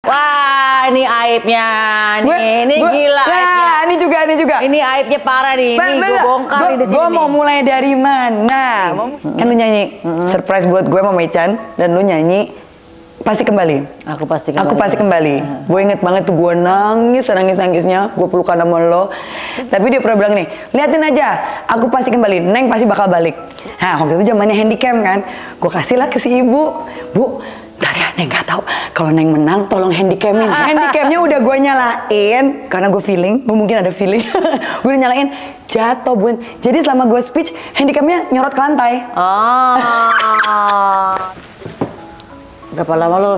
Wah, ini aibnya nih. Ini gila aibnya. Ini juga. Ini aibnya parah nih. Ini gue bongkar di sini. Gue mau mulai dari mana? Kan lu nyanyi surprise buat gue sama Mechan dan lu nyanyi Pasti Kembali. Aku pasti kembali. Gue inget banget tuh gue nangisnya. Gue pelukan sama lo. Tapi dia pernah bilang nih, liatin aja, aku pasti kembali. Neng pasti bakal balik. Nah waktu itu zamannya handycam kan. Gue kasih lah ke si ibu. Bu, ntar ya Neng gak tahu. Kalau Neng menang tolong handycamin. Handycamnya udah gue nyalain karena gue feeling. Mungkin ada feeling. Gue udah nyalain. Jatuh bun. Jadi selama gue speech, handycamnya nyorot ke lantai. Berapa lama lo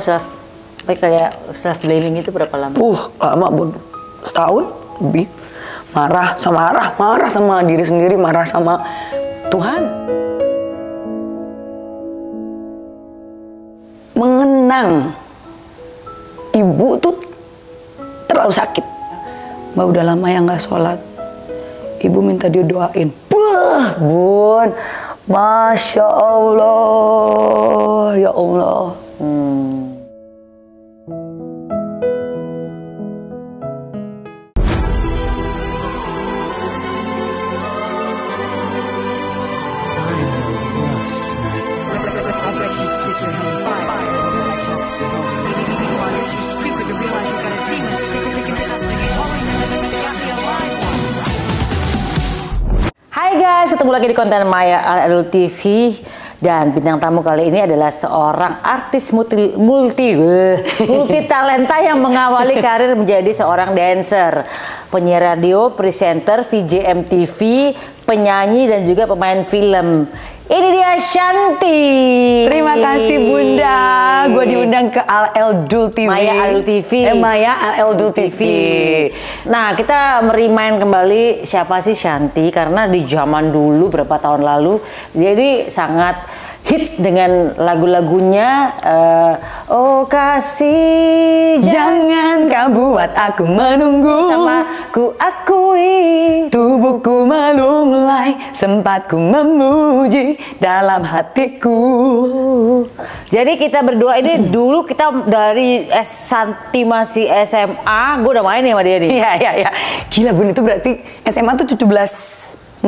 kayak self blaming itu berapa lama? Lama bun. Setahun lebih. Marah sama diri sendiri, marah sama Tuhan. Mengenang ibu tuh terlalu sakit. Mbak udah lama ya nggak sholat. Ibu minta dia doain. Bun, Masya Allah, ya Allah. Hai guys, ketemu lagi di konten Maya Al TV. Dan bintang tamu kali ini adalah seorang artis multi talenta yang mengawali karir menjadi seorang dancer, penyiar radio, presenter, VJ MTV, penyanyi dan juga pemain film. Ini dia Shanty. Terima kasih Bunda. Gue diundang ke Al Dul TV. Maya Al TV. Maya Al Dul TV. Nah, kita merimain kembali siapa sih Shanty, karena di zaman dulu berapa tahun lalu jadi sangat hits dengan lagu-lagunya Oh kasih jangan kau buat aku menunggu, sama ku akui tubuhku melulai, sempat ku memuji dalam hatiku. Jadi kita berdua ini dulu kita dari Shanty masih SMA, gue udah main ya sama dia nih. Iya. Gila Bun, itu berarti SMA tuh 17-18.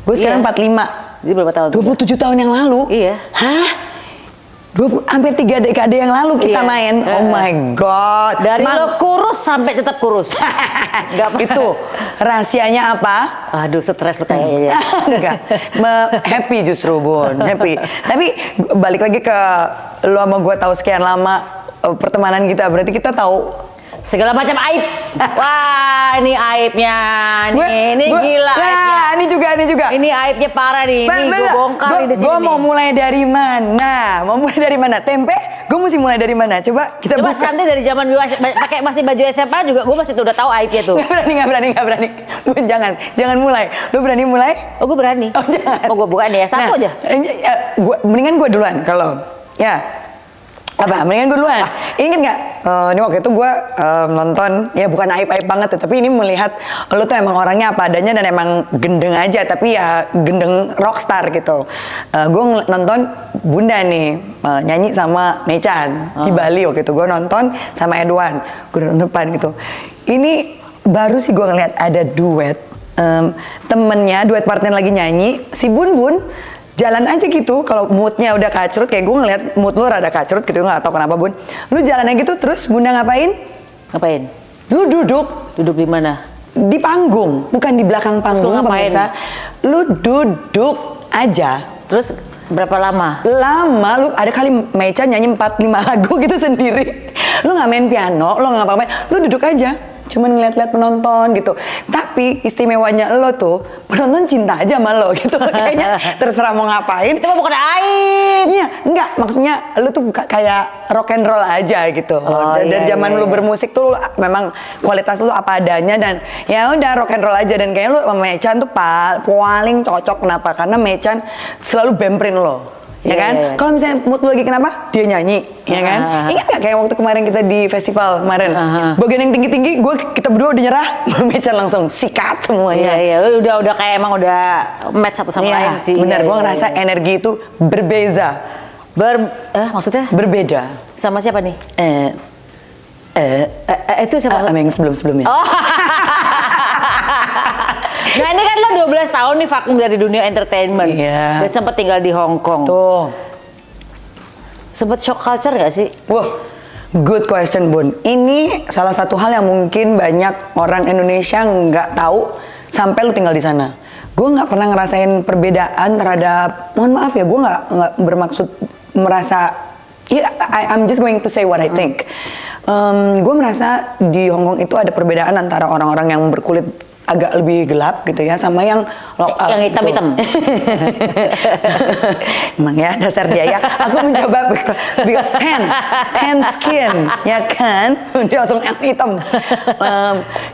Gue sekarang 45. Jadi berapa tahun? 27 tahun yang lalu? Iya. Hah? Hampir 3 dekade yang lalu kita main. Oh my God. Dari lo kurus sampai tetap kurus. Itu rahasianya apa? Aduh, stres lo kayaknya. Enggak. Happy justru Bun. Happy. Tapi balik lagi ke lo sama gue tahu sekian lama pertemanan kita. Berarti kita tahu segala macam aib. Wah, ini aibnya nih. Ini gila aibnya. Ini juga. Ini aibnya parah nih. Ini gue bongkar di sini. Gue mau mulai dari mana? Tempe? Gue mesti mulai dari mana? Coba kita buka. Shanty dari zaman pakai masih baju SMA juga gue masih udah tahu aibnya tuh. Gak berani. Bun, jangan mulai. Lu berani mulai? Oh, gue berani. Oh, jangan. Oh, gue buka nih ya. Satu aja. Mendingan gue duluan kalau ya. Mendingan gue duluan. Ingat nggak? Ini waktu itu gue nonton, ya bukan aib-aib banget, tapi ini melihat lo tuh emang orangnya apa adanya dan emang gendeng aja, tapi ya gendeng rockstar gitu. Gue nonton Bunda nih nyanyi sama Mechan di Bali waktu itu. Gue nonton sama Edwan, gue nonton depan gitu. Ini baru sih gue ngeliat ada duet duet partner lagi nyanyi, si Bun jalan aja gitu. Kalau moodnya udah kacrut, kayak gue ngeliat mood lu rada kacrut gitu, nggak tahu kenapa Bun. Lu jalannya gitu, terus Bunda ngapain? Lu duduk di mana? Di panggung, bukan di belakang panggung. Ngapain? Lu duduk aja. Terus berapa lama? Lama, lu ada kali Mechan nyanyi 4-5 lagu gitu sendiri. Lu nggak main piano, lu nggak ngapain, lu duduk aja. Cuman ngeliat-liat penonton gitu. Tapi istimewanya lo tuh, penonton cinta aja sama lo gitu. Kayaknya terserah mau ngapain. Itu mah bukan aib. Iya, enggak. Maksudnya lo tuh kayak rock and roll aja gitu. Dari zaman lo bermusik tuh memang kualitas lo apa adanya. Dan ya udah rock and roll aja. Dan kayaknya lo sama Mechan tuh paling cocok. Kenapa? Karena Mechan selalu bemperin lo. Ya kan? Kalau misalnya mood lu lagi kenapa? Dia nyanyi, ya kan? Ingat gak kayak waktu kemarin kita di festival kemarin? Bagian yang tinggi-tinggi, kita berdua udah nyerah, Mechan langsung sikat semuanya. Iya, udah kayak emang udah match satu sama lain sih. Benar, gue ngerasa energi itu berbeza. Maksudnya? Berbeda. Sama siapa nih? Itu siapa? Yang sebelum-sebelumnya. Oh. Nah ini kan lo 12 tahun nih vakum dari dunia entertainment. Iya. Dan sempat tinggal di Hong Kong. Tuh. Sempet shock culture gak sih? Wah, good question Bun. Ini salah satu hal yang mungkin banyak orang Indonesia nggak tahu sampai lu tinggal di sana. Gue nggak pernah ngerasain perbedaan terhadap, mohon maaf ya, gue nggak bermaksud merasa, I'm just going to say what I think. Gue merasa di Hong Kong itu ada perbedaan antara orang-orang yang berkulit agak lebih gelap gitu ya, sama yang lokal. Yang hitam-hitam. Emang ya dasar dia ya. Aku mencoba tan skin, ya kan? Dia langsung yang hitam.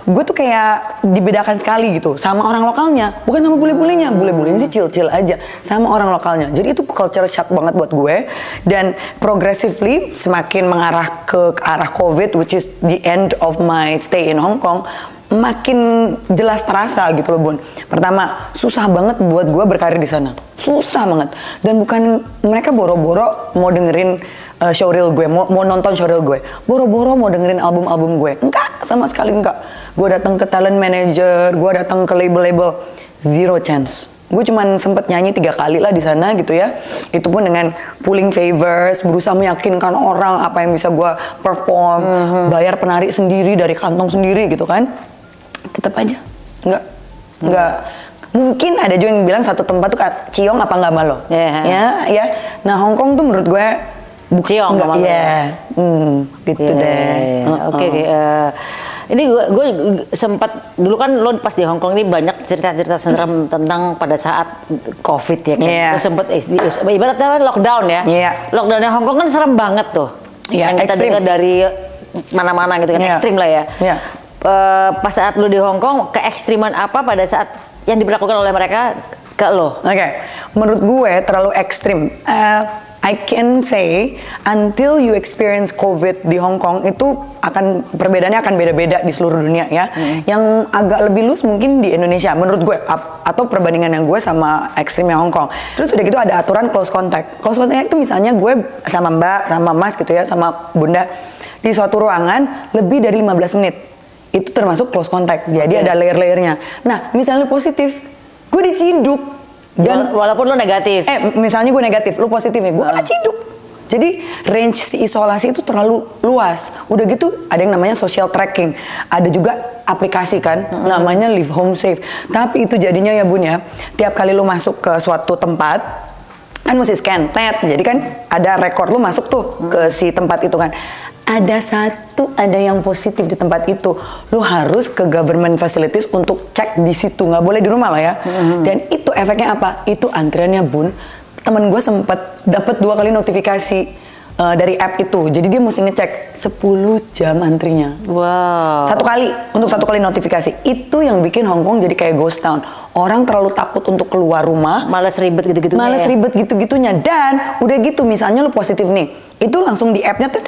Gue tuh kayak dibedakan sekali gitu sama orang lokalnya, bukan sama bule-bulenya. Bule-bulenya sih chill-chill aja, sama orang lokalnya. Jadi itu culture shock banget buat gue. Dan progressively semakin mengarah ke arah COVID, which is the end of my stay in Hong Kong, makin jelas terasa gitu loh Bun. Pertama, susah banget buat gue berkarir di sana, susah banget. Dan bukan mereka boro-boro mau dengerin showreel gue, mau nonton showreel gue, boro-boro mau dengerin album-album gue, enggak, sama sekali enggak. Gue datang ke talent manager, gue datang ke label-label, zero chance. Gue cuman sempet nyanyi 3 kali lah di sana gitu ya. Itu pun dengan pulling favors, berusaha meyakinkan orang apa yang bisa gue perform, bayar penari sendiri dari kantong sendiri gitu kan. Tetap aja nggak mungkin. Ada juga yang bilang satu tempat tuh ciong apa nggak malo. Ya. Nah Hong Kong tuh menurut gue ciong nggak malo. Gitu deh. Oke. Ini gue sempat dulu kan lo pas di Hong Kong ini banyak cerita-cerita serem tentang pada saat COVID ya kan. Lo sempet ibaratnya lockdown ya. Lockdownnya Hong Kong kan serem banget tuh. Yang kita dengar dari mana-mana gitu kan, ekstrim lah ya. Pas saat lu di Hong Kong, keekstriman apa pada saat yang diberlakukan oleh mereka ke lo? Menurut gue terlalu ekstrim. I can say until you experience COVID di Hong Kong itu perbedaannya akan beda-beda di seluruh dunia ya. Yang agak lebih loose mungkin di Indonesia menurut gue, atau perbandingan yang gue sama ekstrimnya Hong Kong. Terus udah gitu ada aturan close contact. Close contact itu misalnya gue sama Mbak, sama Mas gitu ya, sama Bunda di suatu ruangan lebih dari 15 menit. Itu termasuk close contact, jadi ada layer-layernya. Nah, misalnya lu positif, gue diciduk. Dan walaupun lu negatif. Misalnya gue negatif, lu positif nih, gue kena ciduk. Jadi range isolasi itu terlalu luas. Udah gitu ada yang namanya social tracking. Ada juga aplikasi kan, namanya Live Home Safe. Tapi itu jadinya ya Bun ya, tiap kali lu masuk ke suatu tempat, kan mesti scan, jadi kan ada rekor lu masuk tuh ke si tempat itu kan. Ada yang positif di tempat itu, lu harus ke government facilities untuk cek di situ, nggak boleh di rumah lah ya. Dan itu efeknya apa? Itu antriannya Bun. Temen gue sempet dapet 2 kali notifikasi dari app itu, jadi dia mesti ngecek 10 jam antrinya. Wow. Untuk satu kali notifikasi. Itu yang bikin Hong Kong jadi kayak ghost town. Orang terlalu takut untuk keluar rumah, malas ribet gitu-gitunya. Dan udah gitu misalnya lu positif nih, itu langsung di appnya tuh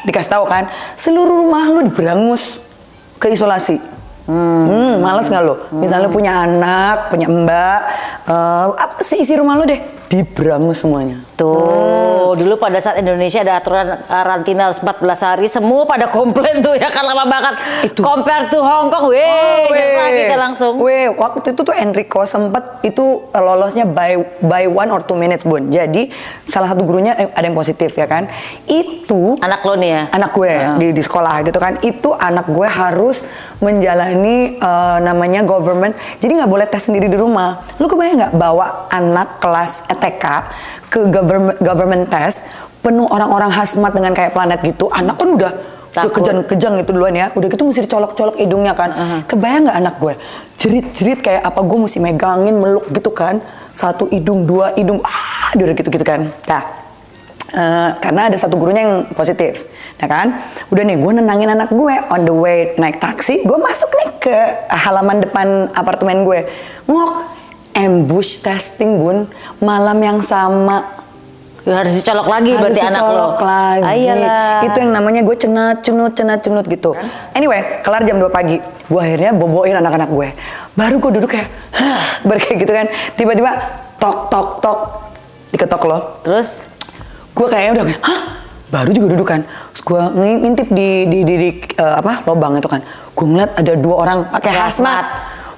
dikasih tahu kan, seluruh rumah lu diberangus ke isolasi. Males nggak lo? Misalnya lu punya anak, punya mbak, isi rumah lu deh diberangus semuanya. Tuh, dulu pada saat Indonesia ada aturan karantina 14 hari, semua pada komplain tuh ya kan, lama banget. Itu. Compare to Hong Kong, kita langsung. Waktu itu tuh Enrico sempet itu lolosnya by 1 or 2 minutes Bun. Jadi salah satu gurunya ada yang positif ya kan. Itu anak lo nih ya? Anak gue di sekolah gitu kan. Itu anak gue harus menjalani namanya government. Jadi nggak boleh tes sendiri di rumah. Lu kebayang nggak bawa anak kelas TK ke government test penuh orang-orang hazmat dengan kayak planet gitu. Anak kan udah kejang-kejang gitu duluan ya. Udah gitu mesti dicolok-colok hidungnya kan. Kebayang nggak anak gue jerit-jerit kayak apa, gue mesti megangin meluk gitu kan. 1 hidung, 2 hidung, udah gitu-gitu kan. Nah, karena ada satu gurunya yang positif. Nah kan, udah nih gue nenangin anak gue on the way naik taksi, gue masuk nih ke halaman depan apartemen gue. Ambush testing Bun, malam yang sama. Harus dicolok lagi berarti anak lo. Dicolok lagi. Itu yang namanya gue cenat cunut gitu. Anyway, kelar jam 2 pagi. Gue akhirnya boboin anak-anak gue. Baru gue duduk kayak, kayak gitu kan. Tiba-tiba tok. Diketok lo. Terus? Gue kayaknya udah kayak, hah? Baru juga duduk kan. Terus gue ngintip di lobang itu kan. Gue ngeliat ada 2 orang pakai hazmat.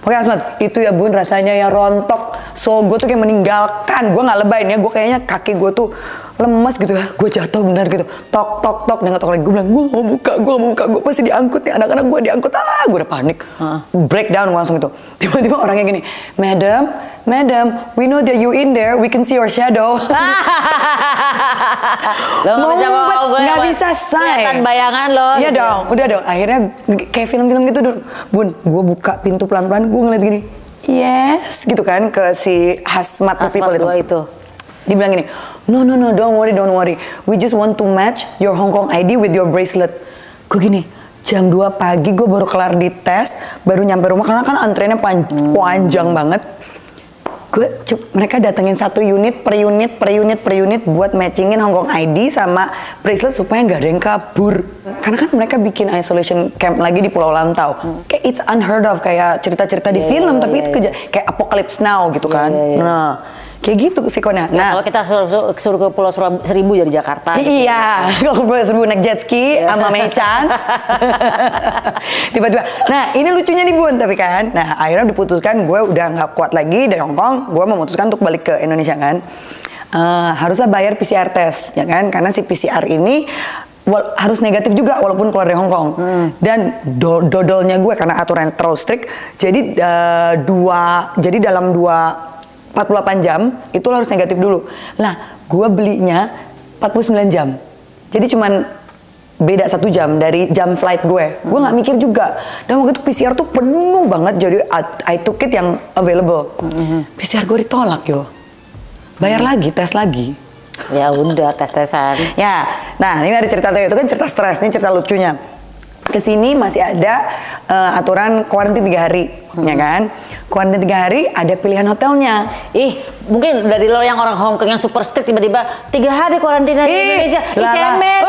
Pakai hazmat. Itu ya bun rasanya ya rontok. Soul gue tuh kayak meninggalkan. Gue gak lebayin ya. Gue kayaknya kaki gue tuh lemas gitu ya. Gue jatuh bener gitu. Tok tok tok. Dan ngetok lagi. Gue bilang gue mau buka. Gue pasti diangkut nih. Anak-anak gue diangkut. Gue udah panik. Breakdown langsung itu. Tiba-tiba orangnya gini. Madam, we know that you in there. We can see your shadow. Lo nggak bisa say. Kelihatan bayangan lo. Iya gitu. dong, udah dong. Akhirnya kayak film-film gitu dong. Bun, gue buka pintu pelan-pelan. Gue ngeliat gini. Yes, gitu kan ke si hazmat people itu. Dia bilang gini, no, don't worry. We just want to match your Hong Kong ID with your bracelet. Gue gini, jam 2 pagi gue baru kelar di tes, baru nyampe rumah karena kan antreannya panjang banget. Mereka datengin 1 unit per unit buat matchingin Hong Kong ID sama bracelet supaya nggak ada yang kabur. Karena kan mereka bikin isolation camp lagi di Pulau Lantau. Kayak it's unheard of, kayak cerita-cerita di film, tapi itu kayak Apocalypse Now gitu kan. Nah, kayak gitu sikonya. Nah, kalau kita suruh ke Pulau Seribu dari Jakarta. Iya, kalau ke Pulau Seribu naik jet ski sama Mei-chan. Tiba-tiba. Nah, ini lucunya nih Bun, tapi kan. Nah, akhirnya diputuskan gue udah nggak kuat lagi dari Hong Kong. Gue memutuskan untuk balik ke Indonesia kan. Harusnya bayar PCR test, ya kan? Karena si PCR ini harus negatif juga walaupun keluar dari Hong Kong. Dan dodolnya gue karena aturan terlalu strict. Jadi dalam 48 jam itu lo harus negatif dulu. Lah, gue belinya 49 jam. Jadi cuman beda 1 jam dari jam flight gue. Gue nggak mikir juga. Dan waktu itu PCR tuh penuh banget. Jadi I took it yang available. PCR gue ditolak yo. Bayar lagi, tes lagi. Ya udah, tes-tesan. Ya, nah ini ada cerita itu kan cerita stres. Ini cerita lucunya. Kesini masih ada aturan kuarantin 3 hari, ya kan? Kuarantin 3 hari ada pilihan hotelnya. Mungkin dari lo yang orang Hong Kong yang super strict tiba-tiba 3 hari kuarantina di Indonesia. Cemen.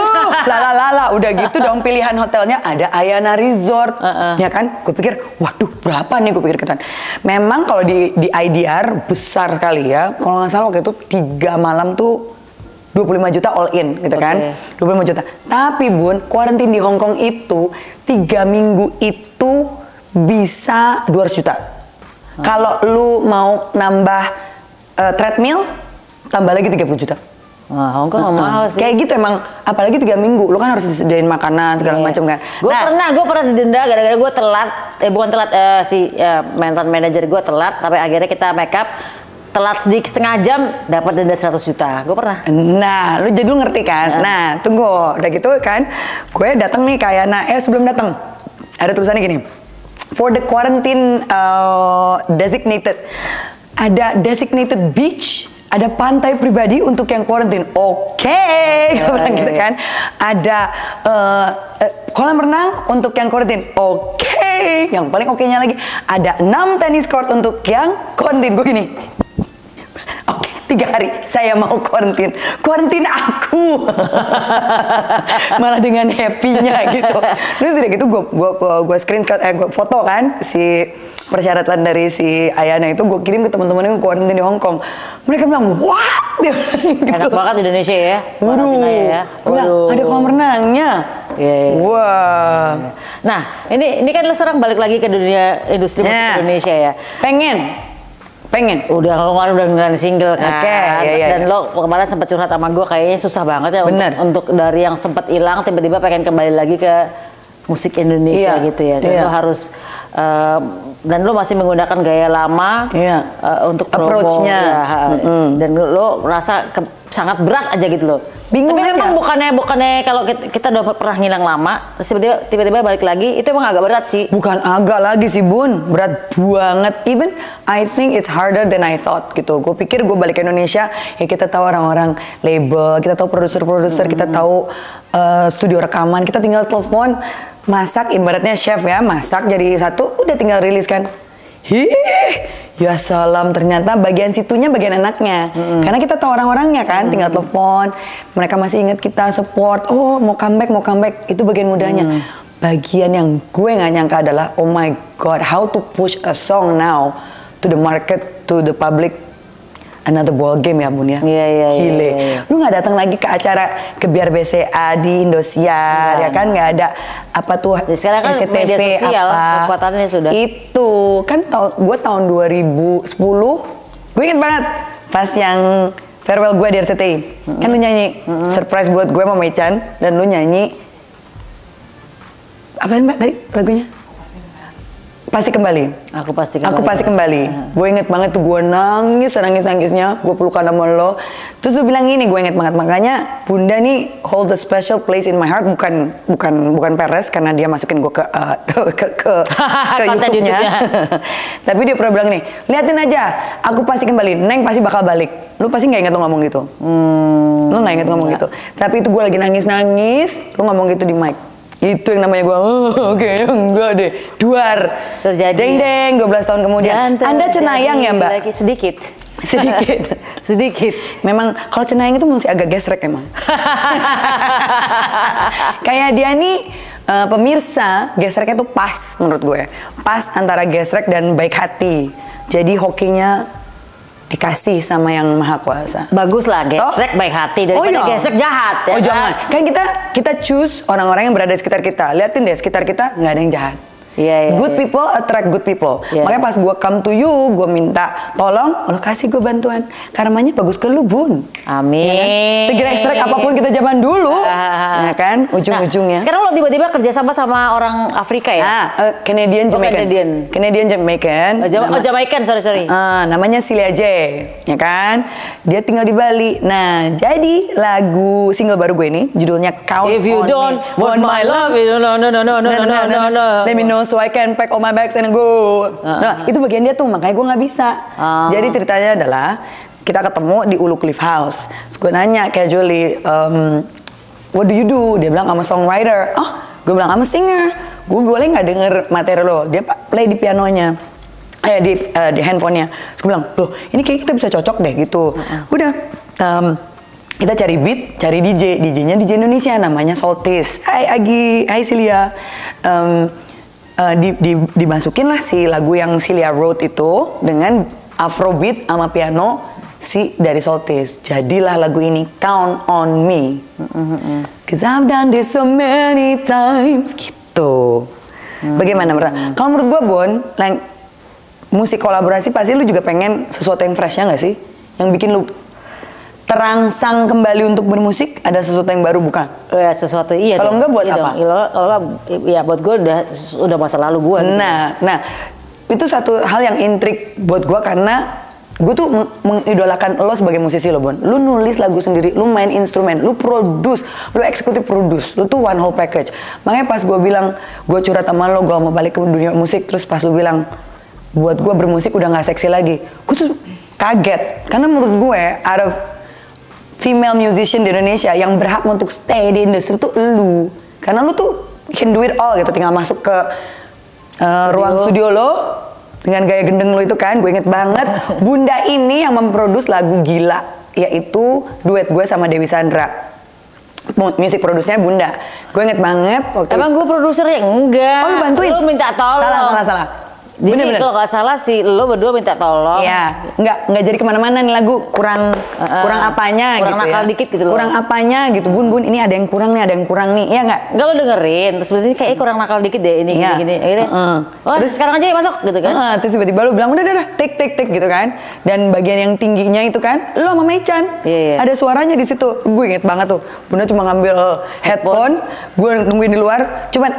Udah gitu dong pilihan hotelnya ada Ayana Resort, ya kan? Gue pikir, waduh berapa nih gue pikir kan. Memang kalau di IDR besar sekali ya. Kalau nggak salah waktu itu 3 malam tuh 25 juta all in gitu kan. 25 juta. Tapi Bun, kuarantin di Hong Kong itu 3 minggu itu bisa 200 juta. Kalau lu mau nambah treadmill, tambah lagi 30 juta. Wah, Hong Kong mahal sih. Kayak gitu emang, apalagi 3 minggu, lu kan harus disediain makanan segala macam kan. Gue pernah didenda gara-gara gue telat, bukan telat, mantan manajer gue telat, tapi akhirnya kita make up. Telat sedikit setengah jam dapat denda 100 juta. Gue pernah. Nah, lu ngerti kan? Nah, tunggu. Udah gitu kan, gue datang nih kayak sebelum datang ada tulisannya gini. For the quarantine designated, ada designated beach, ada pantai pribadi untuk yang quarantine. Oke, gitu kan. Ada kolam renang untuk yang quarantine. Oke. Yang paling oke-nya lagi ada 6 tenis court untuk yang quarantine. Gue gini. 3 hari saya mau kuarantin aku malah dengan happy-nya gitu. Terus udah gitu gue screenshot gue foto kan si persyaratan dari si Ayana itu, gue kirim ke teman-teman yang kuarantin di Hong Kong. Mereka bilang what gitu. Enak banget di Indonesia ya. Waduh, ada kolam renangnya. Wah. Nah, ini kan lo sekarang balik lagi ke dunia industri musik Indonesia ya. Pengen. Udah ngeluarin single kan. Dan lo kemarin sempat curhat sama gue, kayaknya susah banget ya untuk dari yang sempat hilang tiba-tiba pengen kembali lagi ke musik Indonesia gitu ya. Dan lo harus dan lo masih menggunakan gaya lama untuk approach-nya. Dan lo rasa sangat berat aja gitu loh. Bingung tapi aja. memang bukannya kalau kita udah pernah ngilang lama terus tiba-tiba balik lagi, itu emang agak berat sih. Bukan agak lagi sih Bun, berat banget. Even I think it's harder than I thought gitu. Gue pikir gue balik ke Indonesia ya kita tahu orang-orang label, kita tahu produser-produser, kita tahu studio rekaman, kita tinggal telepon, masak, ibaratnya chef ya, masak jadi satu udah tinggal rilis kan. Ya salam, ternyata bagian situnya bagian enaknya. Karena kita tahu orang-orangnya kan, tinggal telepon, mereka masih ingat kita, support, oh mau comeback, itu bagian mudahnya. Bagian yang gue gak nyangka adalah, oh my god, how to push a song now to the market, to the public. another ball game ya Bun ya. Iya. Gile. Lu nggak datang lagi ke acara ke Biar BCA di Indosiar ya kan, nggak ada apa tuh sekarang kan SCTV media sosial apa. kekuatannya sudah. Itu kan gue tahun 2010, gue inget banget pas yang farewell gue di RCTI. Kan lu nyanyi surprise buat gue sama Maichan, dan lu nyanyi apaan Mbak tadi lagunya? Pasti kembali. Aku pasti kembali. Aku pasti kembali. Gue inget banget tuh gue nangis-nangisnya, gue pelukan sama lo. Terus lu bilang gini, gue inget banget, makanya Bunda nih hold a special place in my heart, bukan peres karena dia masukin gue ke YouTube-nya. Tapi dia pernah bilang nih, liatin aja, aku pasti kembali, Neng pasti bakal balik. Lu pasti nggak inget lo ngomong gitu. Lu nggak inget ngomong gitu. Tapi itu gue lagi nangis, lu ngomong gitu di mic. Itu yang namanya gue, oke, enggak deh, duar. Terjadi. Deng, 12 tahun kemudian. Anda cenayang ya Mbak? Lagi sedikit. Memang kalau cenayang itu mesti agak gesrek emang. Kayak dia nih, pemirsa, gesreknya tuh pas menurut gue. Pas antara gesrek dan baik hati. Jadi hokinya dikasih sama yang maha kuasa. Bagus lah, gesrek baik hati daripada gesrek jahat. Ya oh jangan, kan kita choose orang-orang yang berada di sekitar kita. Liatin deh, sekitar kita nggak ada yang jahat. Good people attract good people. Makanya pas gue come to you, gue minta tolong, lo kasih gue bantuan. Karmanya bagus ke lu Bun. Amin. Ya kan? Segerak-gerak apapun kita zaman dulu, ya kan, ujung-ujungnya. Nah, sekarang lo tiba-tiba kerjasama sama orang Afrika ya? Canadian Jamaican. Canadian Jamaican. Jamaican, sorry. Namanya Celia J, ya kan? Dia tinggal di Bali. Nah, jadi lagu single baru gue ini judulnya Count If you on don't Me. want my love, no. Let me know so I can pack all my bags and go. Nah, itu bagian dia tuh, makanya gue nggak bisa. Jadi ceritanya adalah kita ketemu di Ulu Cliff House. Terus gue nanya casually, what do you do? Dia bilang I'm a songwriter. Gue bilang I'm a singer. Gue boleh nggak denger materi lo? Dia play di pianonya. Di handphonenya. Terus gue bilang, loh ini kayak kita bisa cocok deh gitu. Udah. Kita cari beat, cari DJ. DJ-nya DJ Indonesia, namanya Soltis. Hai Agi, hai Celia. Dimasukin lah si lagu yang Celia wrote itu dengan Afrobeat sama piano si dari Soltis. Jadilah lagu ini Count on Me. Cause I've done this so many times gitu. Bagaimana menurut? Kalau menurut gue Bon, musik kolaborasi pasti lu juga pengen sesuatu yang fresh ya nggak sih? Yang bikin lu terangsang kembali untuk bermusik, ada sesuatu yang baru bukan? Ya sesuatu iya. Kalau enggak buat apa? Kalau ya buat gue udah masa lalu gue. Nah itu satu hal yang intrik buat gue karena gue tuh mengidolakan lo sebagai musisi lo Bon. Lu nulis lagu sendiri, lu main instrumen, lu produce, lu eksekutif produce, lu tuh one whole package. Makanya pas gue bilang gue curhat sama lo, gue mau balik ke dunia musik, terus pas lu bilang buat gue bermusik udah nggak seksi lagi, gue tuh kaget karena menurut gue out of female musician di Indonesia yang berhak untuk stay di industri tuh lu. Karena lu tuh can do it all gitu. Tinggal masuk ke ruang studio lo dengan gaya gendeng lo itu kan. Gue inget banget Bunda ini yang memproduksi lagu Gila, yaitu duet gue sama Dewi Sandra. Musik produsernya Bunda. Gue inget banget waktu Emang gue produsernya? Enggak. Oh lu bantuin? Lu minta tolong. Salah. Jadi kalau nggak salah sih lo berdua minta tolong. Iya, nggak jadi kemana-mana nih lagu kurang apanya kurang gitu nakal ya. dikit gitu loh. Kurang apanya gitu Bun ini ada yang kurang nih, iya nggak? Nggak lo dengerin terus berarti kayaknya kurang nakal dikit deh ini gini. Akhirnya, terus sekarang aja ya masuk gitu kan? Terus tiba-tiba lo bilang udah take gitu kan. Dan bagian yang tingginya itu kan lo sama Maichan. Iya. Ada suaranya di situ. Gue inget banget tuh. Bunda cuma ngambil headphone, gue nungguin di luar, cuman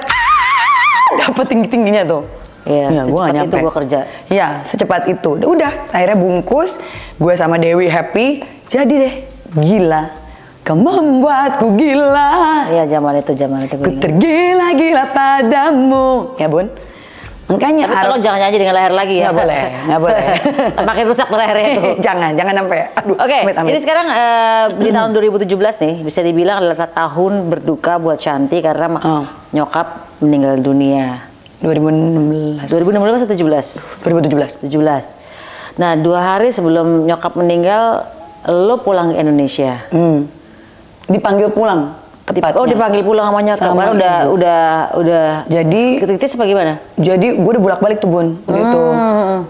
dapet tingginya tuh. Iya, secepat itu gue kerja. Iya, secepat itu. Udah, akhirnya bungkus. Gue sama Dewi happy. Jadi deh, Gila. Kau membuatku gila. Iya, zaman itu. Ku tergila-gila padamu. Ya Bun. Makanya tapi tolong jangan nyanyi dengan leher lagi ya. Nggak boleh. Makin rusak lehernya tuh. jangan sampai. Aduh. Oke, ini sekarang di tahun 2017 nih, bisa dibilang adalah tahun berduka buat Shanti karena nyokap meninggal dunia. 2016 atau 17? 2017. Nah 2 hari sebelum nyokap meninggal lo pulang ke Indonesia. Dipanggil pulang tepatnya. Dipanggil pulang sama nyokap. Baru udah jadi kritis apa gimana? Jadi gue udah bolak-balik tuh Bun gitu.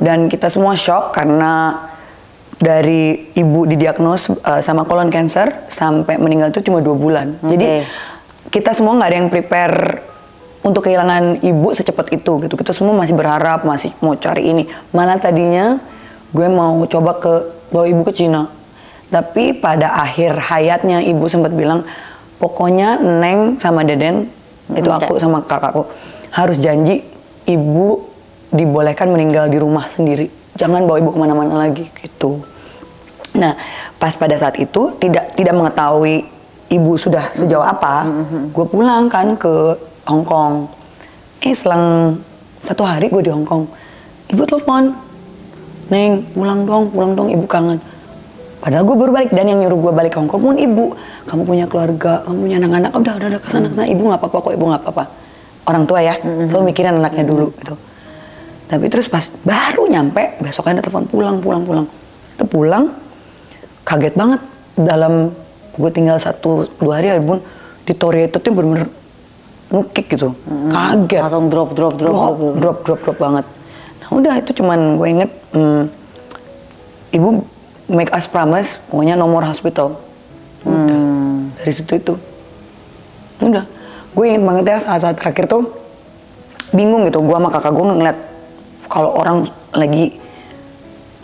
Dan kita semua shock karena dari ibu didiagnos sama colon cancer sampai meninggal itu cuma 2 bulan. Jadi kita semua nggak ada yang prepare untuk kehilangan ibu secepat itu gitu. Kita semua masih berharap, masih mau cari ini. Malah tadinya gue mau coba bawa ibu ke Cina. Tapi pada akhir hayatnya ibu sempat bilang, pokoknya Neng sama Deden, itu aku sama kakakku, harus janji ibu dibolehkan meninggal di rumah sendiri. Jangan bawa ibu kemana-mana lagi gitu. Nah, pas pada saat itu tidak mengetahui ibu sudah sejauh apa, gue pulang kan ke Hong Kong. Selang 1 hari gue di Hong Kong, ibu telepon, Neng, pulang dong, ibu kangen. Padahal gue baru balik, dan yang nyuruh gue balik ke Hong Kong pun ibu. Kamu punya keluarga, kamu punya anak-anak, udah kesana, ibu nggak apa-apa kok, ibu nggak apa-apa. Orang tua ya, selalu mikirin anaknya dulu gitu. Tapi terus pas baru nyampe, besoknya ada telepon pulang. Itu pulang, kaget banget. Dalam gue tinggal 1-2 hari, pun di Toryetut itu bener-bener nukik gitu, kaget. Langsung drop banget. Nah udah itu cuman gue inget, ibu make us promise, pokoknya no more hospital. Udah, dari situ itu. Udah, gue inget banget ya saat-saat terakhir tuh bingung gitu. Gue sama kakak gue ngeliat kalau orang lagi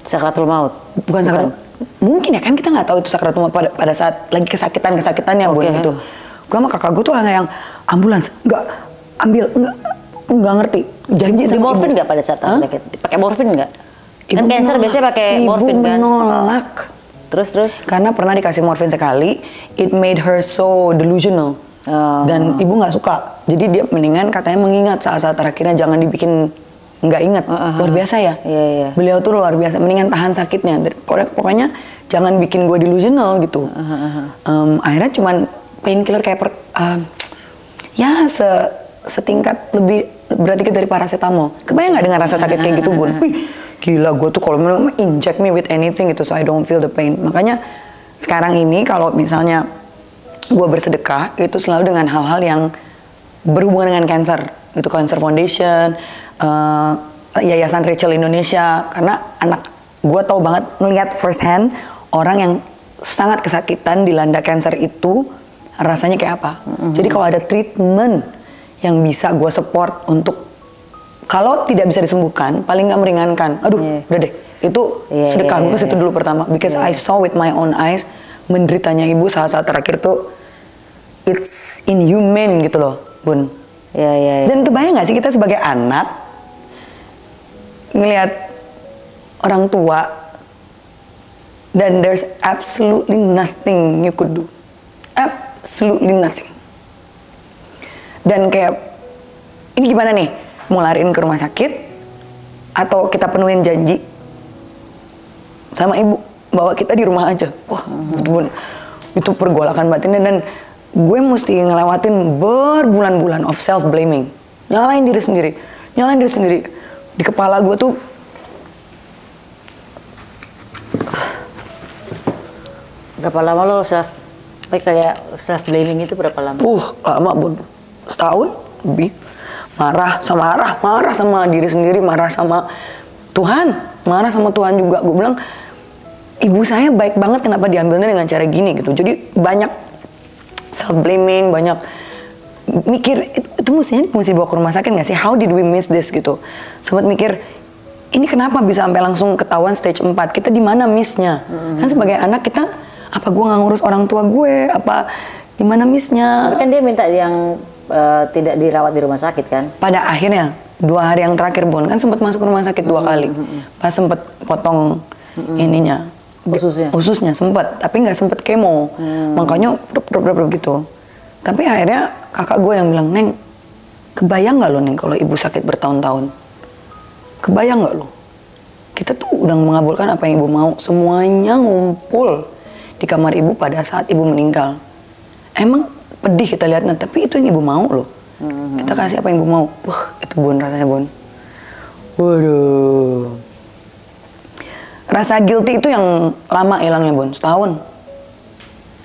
sakratul maut. Bukan sakrat. Mungkin ya kan kita nggak tahu itu sakratul maut pada saat lagi kesakitannya Bun gitu. Gue sama kakak gue tuh anak yang ambulans, nggak ngerti. Janji sama ibu. Morfin nggak pada saat sakit? Pakai morfin nggak? Kan cancer biasanya pakai morfin kan? Ibu menolak. Terus? Karena pernah dikasih morfin sekali, it made her so delusional. Dan ibu nggak suka. Jadi dia mendingan katanya mengingat saat-saat terakhirnya, jangan dibikin nggak ingat. Luar biasa ya. Beliau tuh luar biasa. Mendingan tahan sakitnya. Pokoknya jangan bikin gue delusional gitu. Akhirnya cuman painkiller kayak setingkat lebih berat dikit dari paracetamol. Kebayang nggak dengan rasa sakit kayak gitu, Bun? Wih, gila, gue tuh kalau inject me with anything gitu, so I don't feel the pain. Makanya sekarang ini kalau misalnya gue bersedekah, itu selalu dengan hal-hal yang berhubungan dengan cancer. Gitu, Cancer Foundation, Yayasan Rachel Indonesia. Karena anak gue tahu banget, ngelihat first hand orang yang sangat kesakitan dilanda cancer itu rasanya kayak apa. Jadi kalau ada treatment yang bisa gue support untuk, kalau tidak bisa disembuhkan, paling nggak meringankan. Aduh, udah deh. Itu sedekah gue ke situ dulu pertama. Because I saw with my own eyes, menderitanya ibu saat-saat terakhir tuh, it's inhuman gitu loh, Bun. Dan kebayang nggak sih kita sebagai anak, ngelihat orang tua, dan there's absolutely nothing you could do. Absolutely nothing. Dan kayak, ini gimana nih? Mau lariin ke rumah sakit atau kita penuhin janji sama ibu bahwa kita di rumah aja? Wah, itu pergolakan batin, dan gue mesti ngelewatin berbulan-bulan of self blaming, nyalain diri sendiri. Di kepala gue tuh berapa lama lo kayak self blaming itu berapa lama? Lama, Bun. Setahun lebih. Marah sama diri sendiri, marah sama Tuhan juga. Gue bilang, ibu saya baik banget, kenapa diambilnya dengan cara gini gitu. Jadi banyak self blaming, banyak mikir, itu mesti dibawa ke rumah sakit nggak sih? How did we miss this gitu? Sempat mikir, ini kenapa bisa sampai langsung ketahuan stage 4? Kita di mana missnya? Kan sebagai anak kita, apa gue nggak ngurus orang tua gue? Apa di mana missnya? Tapi kan dia minta yang tidak dirawat di rumah sakit kan? Pada akhirnya 2 hari yang terakhir, Bun, kan sempat masuk rumah sakit 2 kali. Pas sempat potong ininya, ususnya sempat, tapi nggak sempat kemo. Makanya drop gitu. Tapi akhirnya kakak gue yang bilang, Neng, kebayang nggak lo, Neng, kalau ibu sakit bertahun-tahun? Kebayang nggak lo? Kita tuh udah mengabulkan apa yang ibu mau. Semuanya ngumpul di kamar ibu pada saat ibu meninggal. Emang pedih kita lihatnya, tapi itu yang ibu mau loh. Kita kasih apa yang ibu mau. Itu, Bun, rasanya, Bun. Waduh. Rasa guilty itu yang lama hilangnya, Bun. Setahun.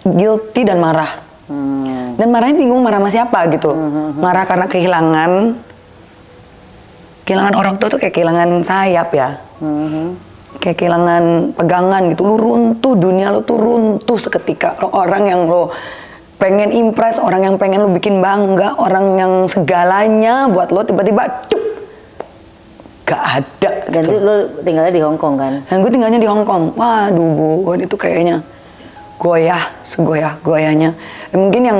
Guilty dan marah. Dan marahnya bingung marah sama siapa gitu. Marah karena kehilangan orang tua tuh kayak kehilangan sayap ya. kayak kehilangan pegangan gitu. Lu runtuh, dunia lu tuh runtuh seketika. Orang yang lo pengen impress, orang yang pengen lu bikin bangga, orang yang segalanya buat lo tiba-tiba cup, gak ada. Dan gitu. lu tinggalnya di Hong Kong kan? Nah, gue tinggalnya di Hong Kong. Waduh, Bun, itu kayaknya goyah, segoyah-goyahnya. Mungkin yang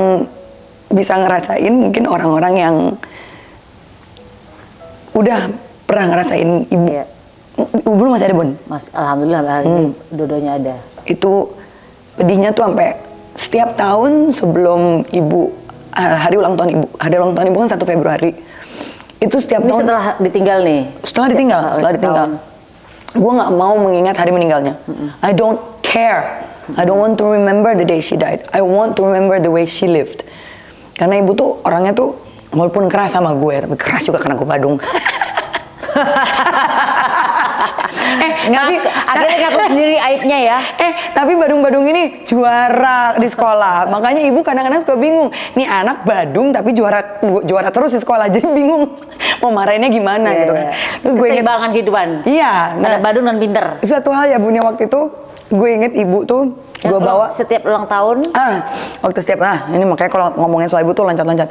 bisa ngerasain, mungkin orang-orang yang udah pernah ngerasain ibu. Iya. Ibu lu masih ada, Bun? Mas, alhamdulillah hari ini dua-duanya ada. Itu pedihnya tuh sampai setiap tahun sebelum ibu, hari ulang tahun ibu kan 1 Februari. Itu setiap Ini tahun. setelah ditinggal nih? Setelah ditinggal. Gue nggak mau mengingat hari meninggalnya. I don't care. I don't want to remember the day she died. I want to remember the way she lived. Karena ibu tuh orangnya tuh walaupun keras sama gue, tapi keras juga karena gue Badung. Akhirnya ngaku sendiri aibnya ya. Tapi Badung-Badung ini juara di sekolah. Makanya ibu kadang-kadang suka bingung. Nih anak Badung tapi juara terus di sekolah. Jadi bingung mau marahinnya gimana gitu kan. Terus gue keseimbangan kehidupan. Iya. Ada Badung dan pinter. Satu hal ya Bun, waktu itu gue inget ibu tuh gue bawa setiap ulang tahun. Ini makanya kalau ngomongin soal ibu tuh loncat-loncat.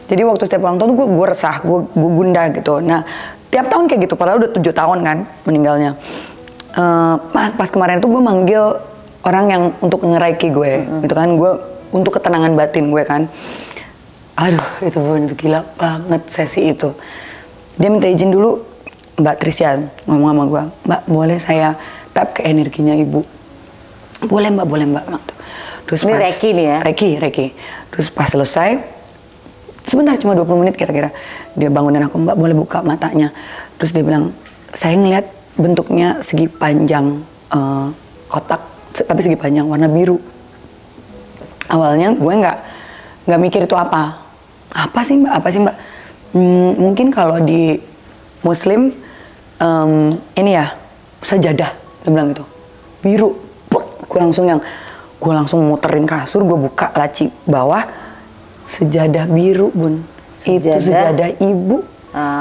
Jadi waktu setiap ulang tahun tuh gue resah, gue gundah gitu. Nah, tiap tahun kayak gitu, padahal udah 7 tahun kan meninggalnya. Pas kemarin tuh gue manggil orang yang untuk ngereiki gue, gitu kan, gue untuk ketenangan batin gue kan. Aduh, itu Bun, itu gila banget sesi itu. Dia minta izin dulu, Mbak Trisya ngomong sama gue, Mbak boleh saya tap ke energinya ibu? Boleh Mbak. Terus ini reiki nih ya? Reiki. Terus pas selesai, sebentar cuma 20 menit kira-kira, dia bangunin aku, Mbak boleh buka matanya. Terus dia bilang, saya ngeliat bentuknya segi panjang kotak, tapi segi panjang warna biru. Awalnya gue nggak mikir itu apa sih mbak. Mungkin kalau di Muslim ini ya sajadah, dia bilang gitu, biru. Gue langsung muterin kasur, gue buka laci bawah, sejadah biru Bun. Itu sejadah ibu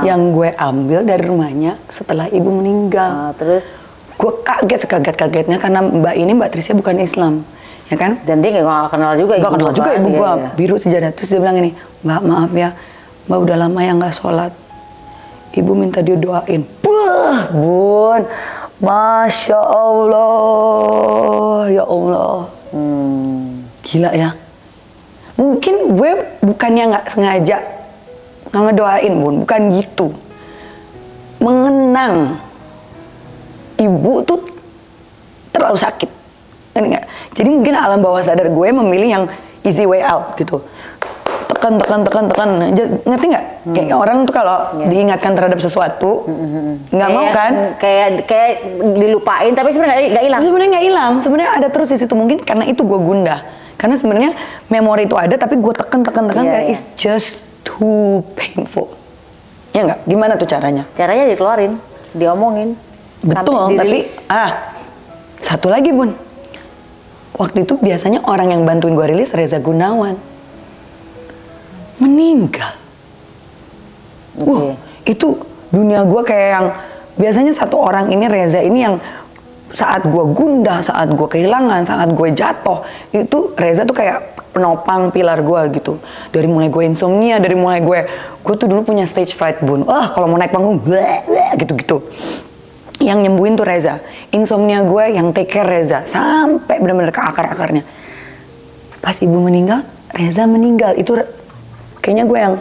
yang gue ambil dari rumahnya setelah ibu meninggal. Terus gue kaget-kagetnya karena Mbak Trisya bukan Islam, ya kan? Dan dia nggak kenal juga ibu. Gak kenal juga ibu gue, biru sejadah. Terus dia bilang ini, Mbak maaf ya, Mbak udah lama ya nggak sholat. Ibu minta dia doain. Buh, Bun, Masya Allah, ya Allah. Gila ya. Mungkin gue bukannya nggak sengaja nggak ngedoain Bun, bukan gitu. Mengenang ibu tuh terlalu sakit, nggak? Jadi mungkin alam bawah sadar gue memilih yang easy way out gitu. Tekan, ngerti nggak? Kayak orang tuh kalau diingatkan terhadap sesuatu nggak mau kan? Kayak dilupain, tapi sebenarnya nggak hilang. Sebenarnya ada terus di situ. Mungkin karena itu gue gundah. Karena sebenarnya memori itu ada, tapi gue tekan karena it's just too painful. Ya nggak? Gimana tuh caranya? Caranya dikeluarin, diomongin. Betul, tapi satu lagi Bun. Waktu itu biasanya orang yang bantuin gue rilis Reza Gunawan. Meninggal. Itu dunia gue kayak yang biasanya satu orang ini, Reza ini yang saat gue gundah, saat gue kehilangan, saat gue jatuh, itu Reza tuh kayak penopang pilar gue gitu. Dari mulai gue insomnia, dari mulai gue tuh dulu punya stage fright Bun. Kalau mau naik panggung gitu-gitu. Yang nyembuhin tuh Reza. Insomnia gue yang take care Reza sampai benar-benar ke akar-akarnya. Pas ibu meninggal, Reza meninggal. Itu kayaknya gue yang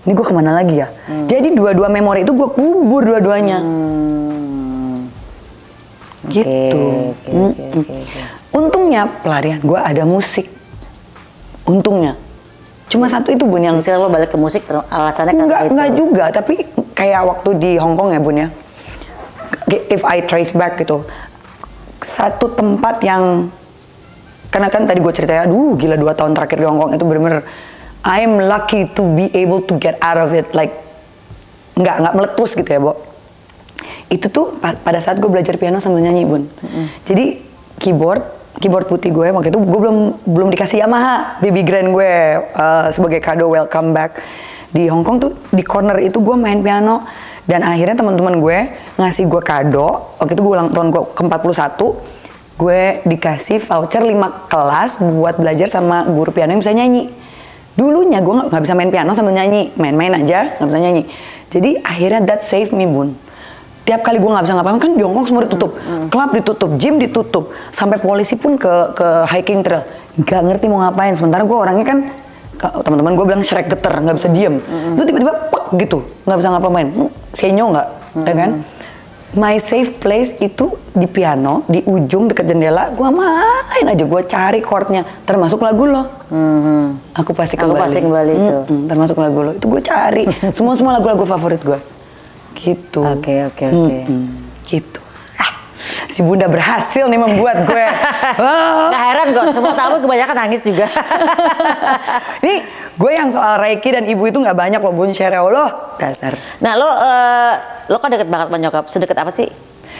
ini gue kemana lagi ya? Jadi dua-dua memori itu gue kubur dua-duanya. Gitu. Okay. Untungnya pelarian gue ada musik. Untungnya. Cuma satu itu Bun yang... Misalnya lo balik ke musik alasannya kan Enggak juga, tapi kayak waktu di Hong Kong ya Bun ya. If I trace back gitu. Satu tempat yang... Karena kan tadi gue ceritanya, gila 2 tahun terakhir di Hong Kong itu bener-bener I'm lucky to be able to get out of it, like nggak meletus gitu ya, Bo. Itu tuh pada saat gue belajar piano sambil nyanyi, Bun. Jadi keyboard putih gue waktu itu gue belum dikasih Yamaha, baby grand gue sebagai kado welcome back. di Hong Kong tuh di corner itu gue main piano dan akhirnya teman-teman gue ngasih gue kado. Waktu itu gue ulang tahun gue ke-41, gue dikasih voucher 5 kelas buat belajar sama guru piano yang bisa nyanyi. Dulunya gue nggak bisa main piano sama nyanyi, main-main aja nggak bisa nyanyi. Jadi akhirnya that save me, Bun. Tiap kali gue nggak bisa ngapa-ngapain, kan di Hong Kong semua ditutup, klub ditutup, gym ditutup, sampai polisi pun ke hiking trail, nggak ngerti mau ngapain. Sementara gue orangnya kan, teman-teman gue bilang Shrek geter, nggak bisa diem. Lu tiba-tiba pek gitu, nggak bisa ngapa-ngapain, senyo nggak, ya kan? My safe place itu di piano, di ujung deket jendela, gue main aja, gue cari chordnya, termasuk lagu lo. Aku pasti kembali itu. Termasuk lagu lo, itu gue cari. Semua lagu-lagu favorit gue. Gitu. Oke. Gitu. Si Bunda berhasil nih membuat gue. Gak heran kok, semua tamu kebanyakan nangis juga. Nih, gue yang soal Reiki dan ibu itu nggak banyak loh, Bun, share Allah. Dasar. Nah, lo kan deket banget sama nyokap. Sedekat apa sih?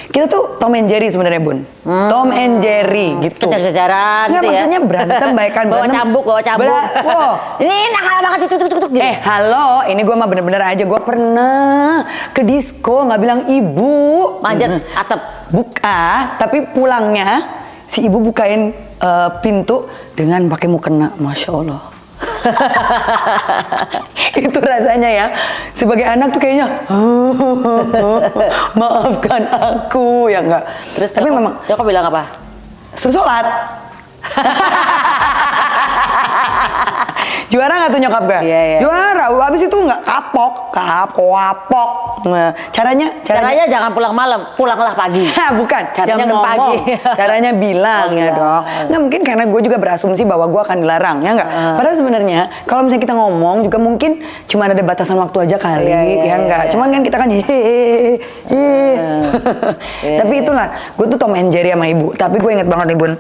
Kita tuh Tom and Jerry sebenarnya, Bun. Tom and Jerry gitu. Kejar-kejaran Nggak, gitu ya. maksudnya berantem baikan bawa berantem. cambuk. Wow. Ini nakal banget cucuk. Halo, ini gue mah bener-bener aja. Gue pernah ke disco nggak bilang ibu. Manjat atap. Buka, tapi pulangnya si ibu bukain pintu dengan pakai mukena, Masya Allah. Itu rasanya ya, sebagai anak tuh kayaknya maafkan aku, ya enggak. Terus tapi memang Joko bilang apa? suruh sholat. Juara nggak tuh nyokap gue? Iya. Juara. Abis itu nggak kapok. Nah, caranya jangan pulang malam, pulanglah pagi. Bukan, caranya Jam 6 ngomong. pagi. Caranya bilang ya dong. Nggak mungkin karena gue juga berasumsi bahwa gue akan dilarang, ya nggak? Padahal sebenarnya kalau misalnya kita ngomong juga mungkin cuma ada batasan waktu aja kali, ya nggak? Cuman kan kita kan Tapi itulah, gue tuh Tom and Jerry sama ibu. Tapi gue inget banget nih, Bun.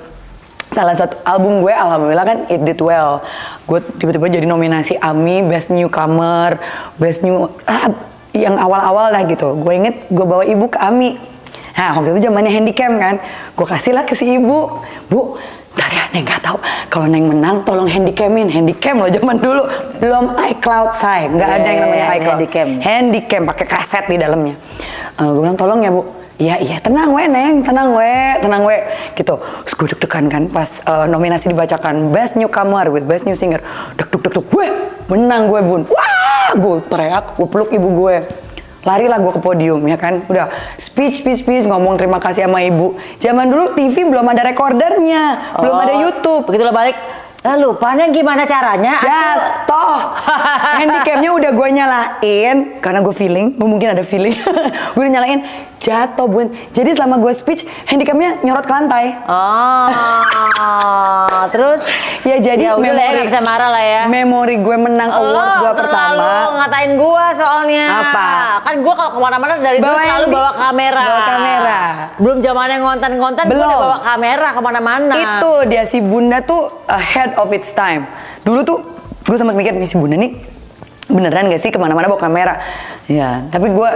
Salah satu album gue, alhamdulillah kan It Did Well. Gue tiba-tiba jadi nominasi AMI, Best Newcomer, Best New... yang awal-awal lah gitu. Gue inget gue bawa ibu ke AMI. Nah, waktu itu zamannya handycam kan. Gue kasih lah ke si ibu. Bu, ntar ya, Neng gak tahu. Kalau Neng menang, tolong handycamin. Handycam loh zaman dulu. Belum iCloud, say. Nggak ada yang namanya iCloud. Handycam, pakai kaset di dalamnya. Gue bilang, tolong ya, Bu. Iya, tenang we Neng, tenang we, gitu. Terus gue deg-degan kan pas nominasi dibacakan Best Newcomer with Best New Singer. Deg, weh, menang gue, Bun. Wah, gue teriak, gue peluk ibu gue. Larilah gue ke podium, ya kan. Udah speech, ngomong terima kasih sama ibu. Zaman dulu TV belum ada recordernya, belum ada YouTube. Begitu lo balik, lupa Neng gimana caranya? Jatuh. Handicapnya udah gue nyalain karena gue feeling, mungkin ada feeling. Gue udah nyalain, jatuh, Bun. Jadi selama gue speech, handicapnya nyorot ke lantai. Terus ya jadi memori nggak bisa marah lah ya. Memori gue menang award gue pertama. Terlalu ngatain gue soalnya. Apa? Kan gue kalau kemana-mana dari dulu selalu bawa kamera. Belum zamannya ngonten-ngonten, gue udah bawa kamera kemana-mana. Itu dia, si Bunda tuh ahead of its time. Dulu tuh gue sempat mikir nih, si Bunda nih beneran gak sih kemana-mana bawa kamera? Ya, tapi gue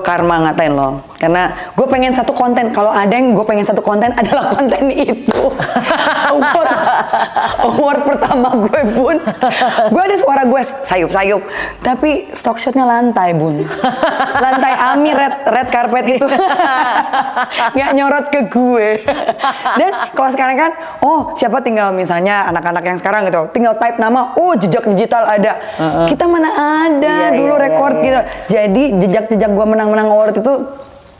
karma ngatain lo, karena gue pengen satu konten. Kalau ada yang gue pengen satu konten adalah konten itu. award pertama gue, Bun. Gue ada suara gue sayup-sayup, tapi stock shotnya lantai, Bun. Lantai AMI red carpet itu nggak nyorot ke gue. Dan kalau sekarang kan, siapa tinggal misalnya anak-anak yang sekarang gitu, tinggal type nama, jejak digital ada. Kita mana ada dulu rekor gitu. Jadi jejak-jejak gue menang-menang award itu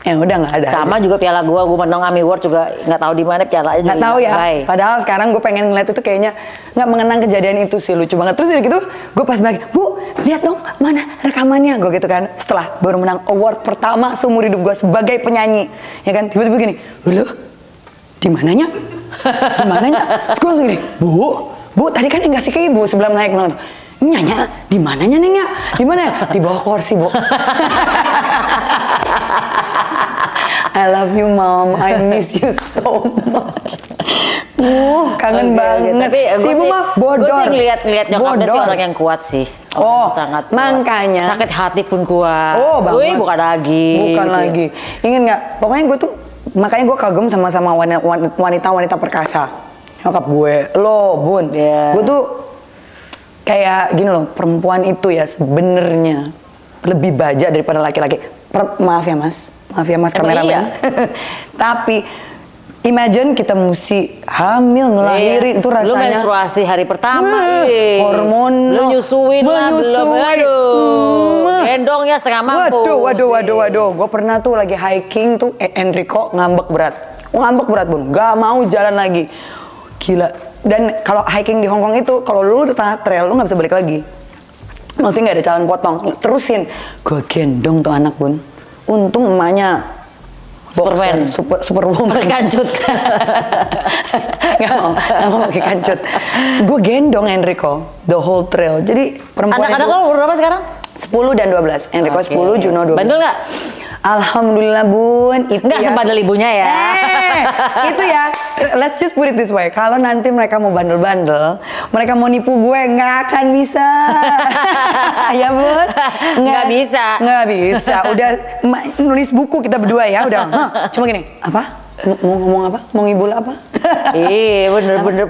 udah nggak ada. Sama aja. Juga piala gue menang AMI Award juga nggak tahu di mana pialanya. Nggak tahu ya. Padahal sekarang gue pengen ngeliat itu, kayaknya nggak mengenang kejadian itu sih, lucu banget. Terus udah gitu gue pas balik, Bu, lihat dong mana rekamannya, gue gitu kan. Setelah baru menang award pertama seumur hidup gue sebagai penyanyi, ya kan. Tiba-tiba gini, loh, di mananya? Di mananya? Terus gue langsung gini, Bu, tadi kan yang ngasih ke ibu sebelum naik menang. Nyanya, di mananya Neng ya? Di mana? Di bawah kursi, Bu. I love you, Mom. I miss you so much. Kangen banget. Tapi si ibu mah bodor. Gue sih ngeliat nyokapnya sih orang yang kuat sih. Sangat kuat. Makanya. Sakit hati pun kuat. Banget. Wih, bukan lagi. Lagi. Ingat nggak? Pokoknya gue tuh, makanya gue kagum sama wanita perkasa. Nyokap gue, lo, Bun. Gue tuh kayak gini loh, perempuan itu ya sebenarnya lebih baja daripada laki-laki. Maaf ya mas kameramen. Iya? Tapi imagine kita mesti hamil ngelahirin itu rasanya. Lu menstruasi hari pertama, hormon, lu nyusuin lah, belum, aduh, gendongnya setengah mampu. Waduh. Gue pernah tuh lagi hiking tuh, Enrico ngambek berat bun, gak mau jalan lagi, gila. Dan kalau hiking di Hong Kong itu, kalau lu di tengah trail lu nggak bisa balik lagi. Maksudnya nggak ada jalan potong, terusin. Gue gendong tuh anak bun. Untung emaknya Superwoman. Pakai kancut. Gak mau pakai kancut. Gue gendong Enrico the whole trail. Jadi perempuan anak-anak itu lo berapa sekarang? 10 dan 12. Enrico 10, Juno 12. Bandel nggak? Alhamdulillah bun. Itu nggak ya. sebandel ibunya ya. Itu ya. Let's just put it this way. Kalau nanti mereka mau bandel-bandel, mereka mau nipu gue, nggak akan bisa. Ya bun? Nggak bisa. Nggak bisa. Udah nulis buku kita berdua ya. Udah. Cuma gini. Apa? Mau ngomong apa? Mau ngibul apa? Iya bener.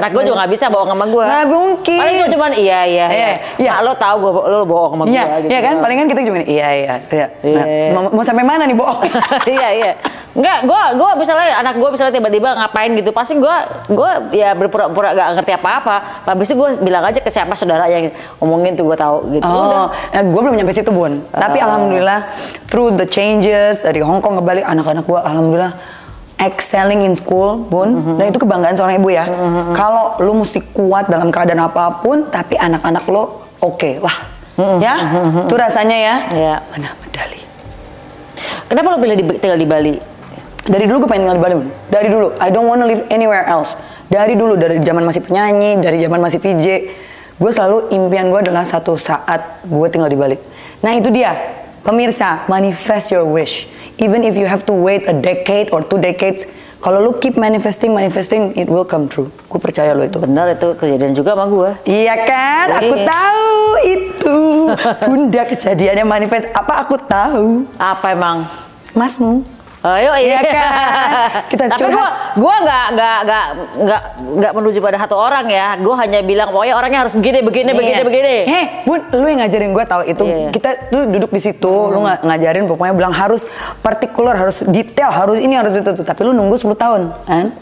Anak gue juga nggak bisa bohong sama gue. Nggak mungkin. Paling gue cuman iya. Nah, lo tahu lo bohong sama gue. Gitu. Iya kan? Palingan kita cuma iya. Nah, mau sampai mana nih bohong? Iya. Enggak, gue misalnya anak gue misalnya tiba-tiba ngapain gitu, pasti gue ya berpura-pura gak ngerti apa-apa. Habis itu gue bilang aja ke siapa saudara yang ngomongin tuh gue tahu gitu. Oh, gue belum nyampe situ bun. Tapi alhamdulillah through the changes dari Hong Kong ke Bali, anak-anak gue alhamdulillah excelling in school bun. Dan itu kebanggaan seorang ibu ya. Kalau lu mesti kuat dalam keadaan apapun, tapi anak-anak lo oke. Wah, ya, itu rasanya ya. Mana medali? Kenapa lo pilih tinggal di Bali? Dari dulu gue pengen tinggal di Bali, bun. Dari dulu, I don't wanna live anywhere else. Dari dulu, dari zaman masih penyanyi, dari zaman masih VJ, gue selalu impian gue adalah satu saat gue tinggal di Bali. Nah itu dia, pemirsa, manifest your wish. Even if you have to wait a decade or 2 decades, kalau lu keep manifesting, it will come true. Gue percaya lo itu. Benar, itu kejadian juga sama gue. Iya kan? Aku tahu itu. Bunda, kejadiannya manifest. Apa aku tahu? Apa emang? Masmu. Ayo iya kan? Kita tapi gue nggak menuju pada satu orang ya. Gue hanya bilang pokoknya orangnya harus begini. Bun, lu yang ngajarin gue tahu itu. Kita tuh duduk di situ, lu ngajarin pokoknya bilang harus partikular, harus detail, harus ini, harus itu. Tapi lu nunggu 10 tahun, kan?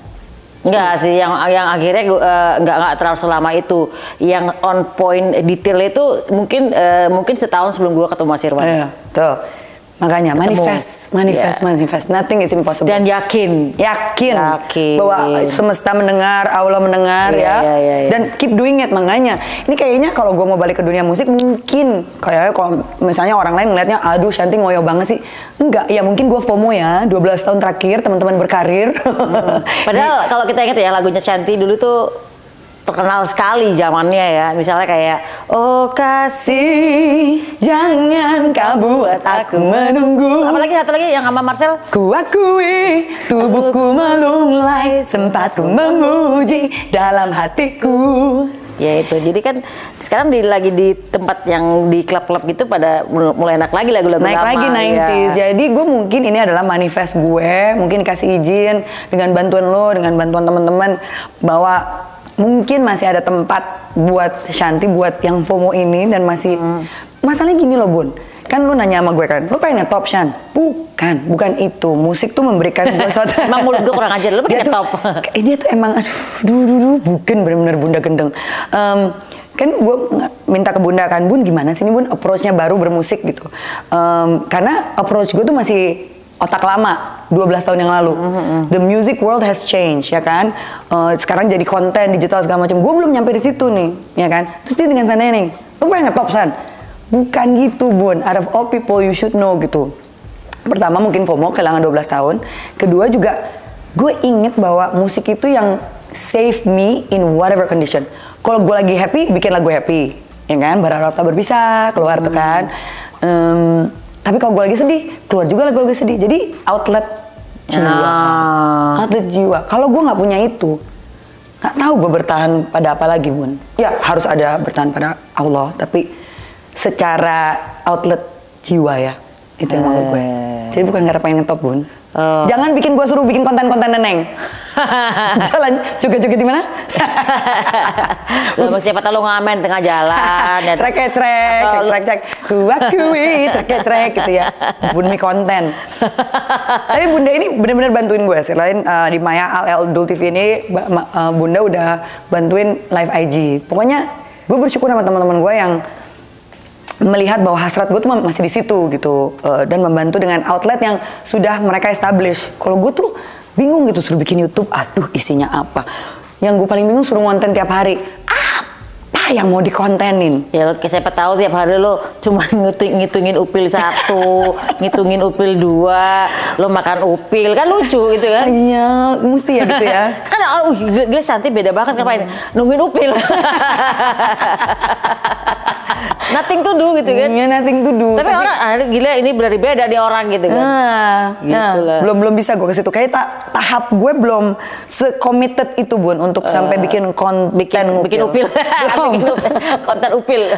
Enggak sih, yang akhirnya nggak terlalu selama itu. Yang on point detail itu mungkin setahun sebelum gue ketemu Mas Irwan. Iya, tuh. Makanya manifest. Nothing is impossible. Dan yakin bahwa semesta mendengar, Allah mendengar ya. Dan keep doing it. Makanya ini kayaknya kalau gue mau balik ke dunia musik, mungkin kayaknya kalau misalnya orang lain ngeliatnya, aduh Shanti ngoyo banget sih. Enggak, ya mungkin gue FOMO ya. 12 tahun terakhir teman-teman berkarir. Padahal kalau kita ingat ya lagunya Shanti dulu tuh terkenal sekali zamannya ya, misalnya kayak oh kasih jangan kau buat aku menunggu. Apalagi satu lagi yang sama Marcel. Ku akui tubuhku melulai, sempatku memuji dalam hatiku. Ya itu, jadi kan sekarang lagi di tempat yang di klub-klub gitu pada mulai enak lagi lagu-lagu lama. Naik lagi 90s. Ya. Jadi gue mungkin ini adalah manifest gue, mungkin dikasih izin dengan bantuan lo, dengan bantuan teman-teman bahwa mungkin masih ada tempat buat Shanti, buat yang FOMO ini dan masih masalahnya gini loh bun, kan lu nanya sama gue kan, lu pengen ngetop Shan? Bukan itu, musik tuh memberikan gue suatu emang mulut gue kurang ajar, lu pengen ngetop? Dia tuh emang bukan bener-bener bunda gendeng. Kan gue minta ke bunda kan, bun gimana sih ini bun approach-nya baru bermusik gitu, karena approach gue tuh masih otak lama 12 tahun yang lalu. The music world has changed ya kan. Sekarang jadi konten digital segala macam. Gue belum nyampe di situ nih, ya kan. Terus dia dengan sana nih, lu pengen ngetop San? Bukan gitu bun. Out of all people you should know gitu. Pertama mungkin FOMO, kehilangan 12 tahun. Kedua juga gue inget bahwa musik itu yang save me in whatever condition. Kalau gue lagi happy, bikin lagu happy, ya kan. Berharap tak berpisah, keluar tuh kan. Tapi kalau gue lagi sedih, keluar juga lagu-lagu sedih. Jadi outlet jiwa. Outlet jiwa. Kalau gue nggak punya itu, nggak tahu gue bertahan pada apa lagi bun. Ya harus ada bertahan pada Allah. Tapi secara outlet jiwa ya, itu yang mau gue. Jadi bukan karena pengen ngetop bun. Jangan bikin gue suruh bikin konten-konten neneng. Jalan joget-joget di mana? Lo siapa tahu lo ngamen tengah jalan. Trek, wakui, trek gitu ya. Bunmi konten. Tapi Bunda ini benar-benar bantuin gue. Selain di Maya Al Dul TV ini, Bunda udah bantuin live IG. Pokoknya gue bersyukur sama teman-teman gue yang melihat bahwa hasrat gue tuh masih di situ gitu, dan membantu dengan outlet yang sudah mereka establish. Kalau gue tuh bingung gitu suruh bikin YouTube, aduh isinya apa? Yang gue paling bingung suruh konten tiap hari, apa yang mau dikontenin? Ya lo siapa tahu tiap hari lo cuma ngitungin upil 1, ngitungin upil 2, lo makan upil, kan lucu gitu kan? Iya, mesti ya gitu ya. Kan gila Santi beda banget ngapain? Nungguin upil. Nothing to do gitu kan? Iya, nothing to do. Tapi orang gila ini berarti beda di orang gitu kan? Belum bisa gue ke situ. Kayak tahap gue belum se-committed itu Bun untuk sampai bikin konten bikin upil. Konten upil.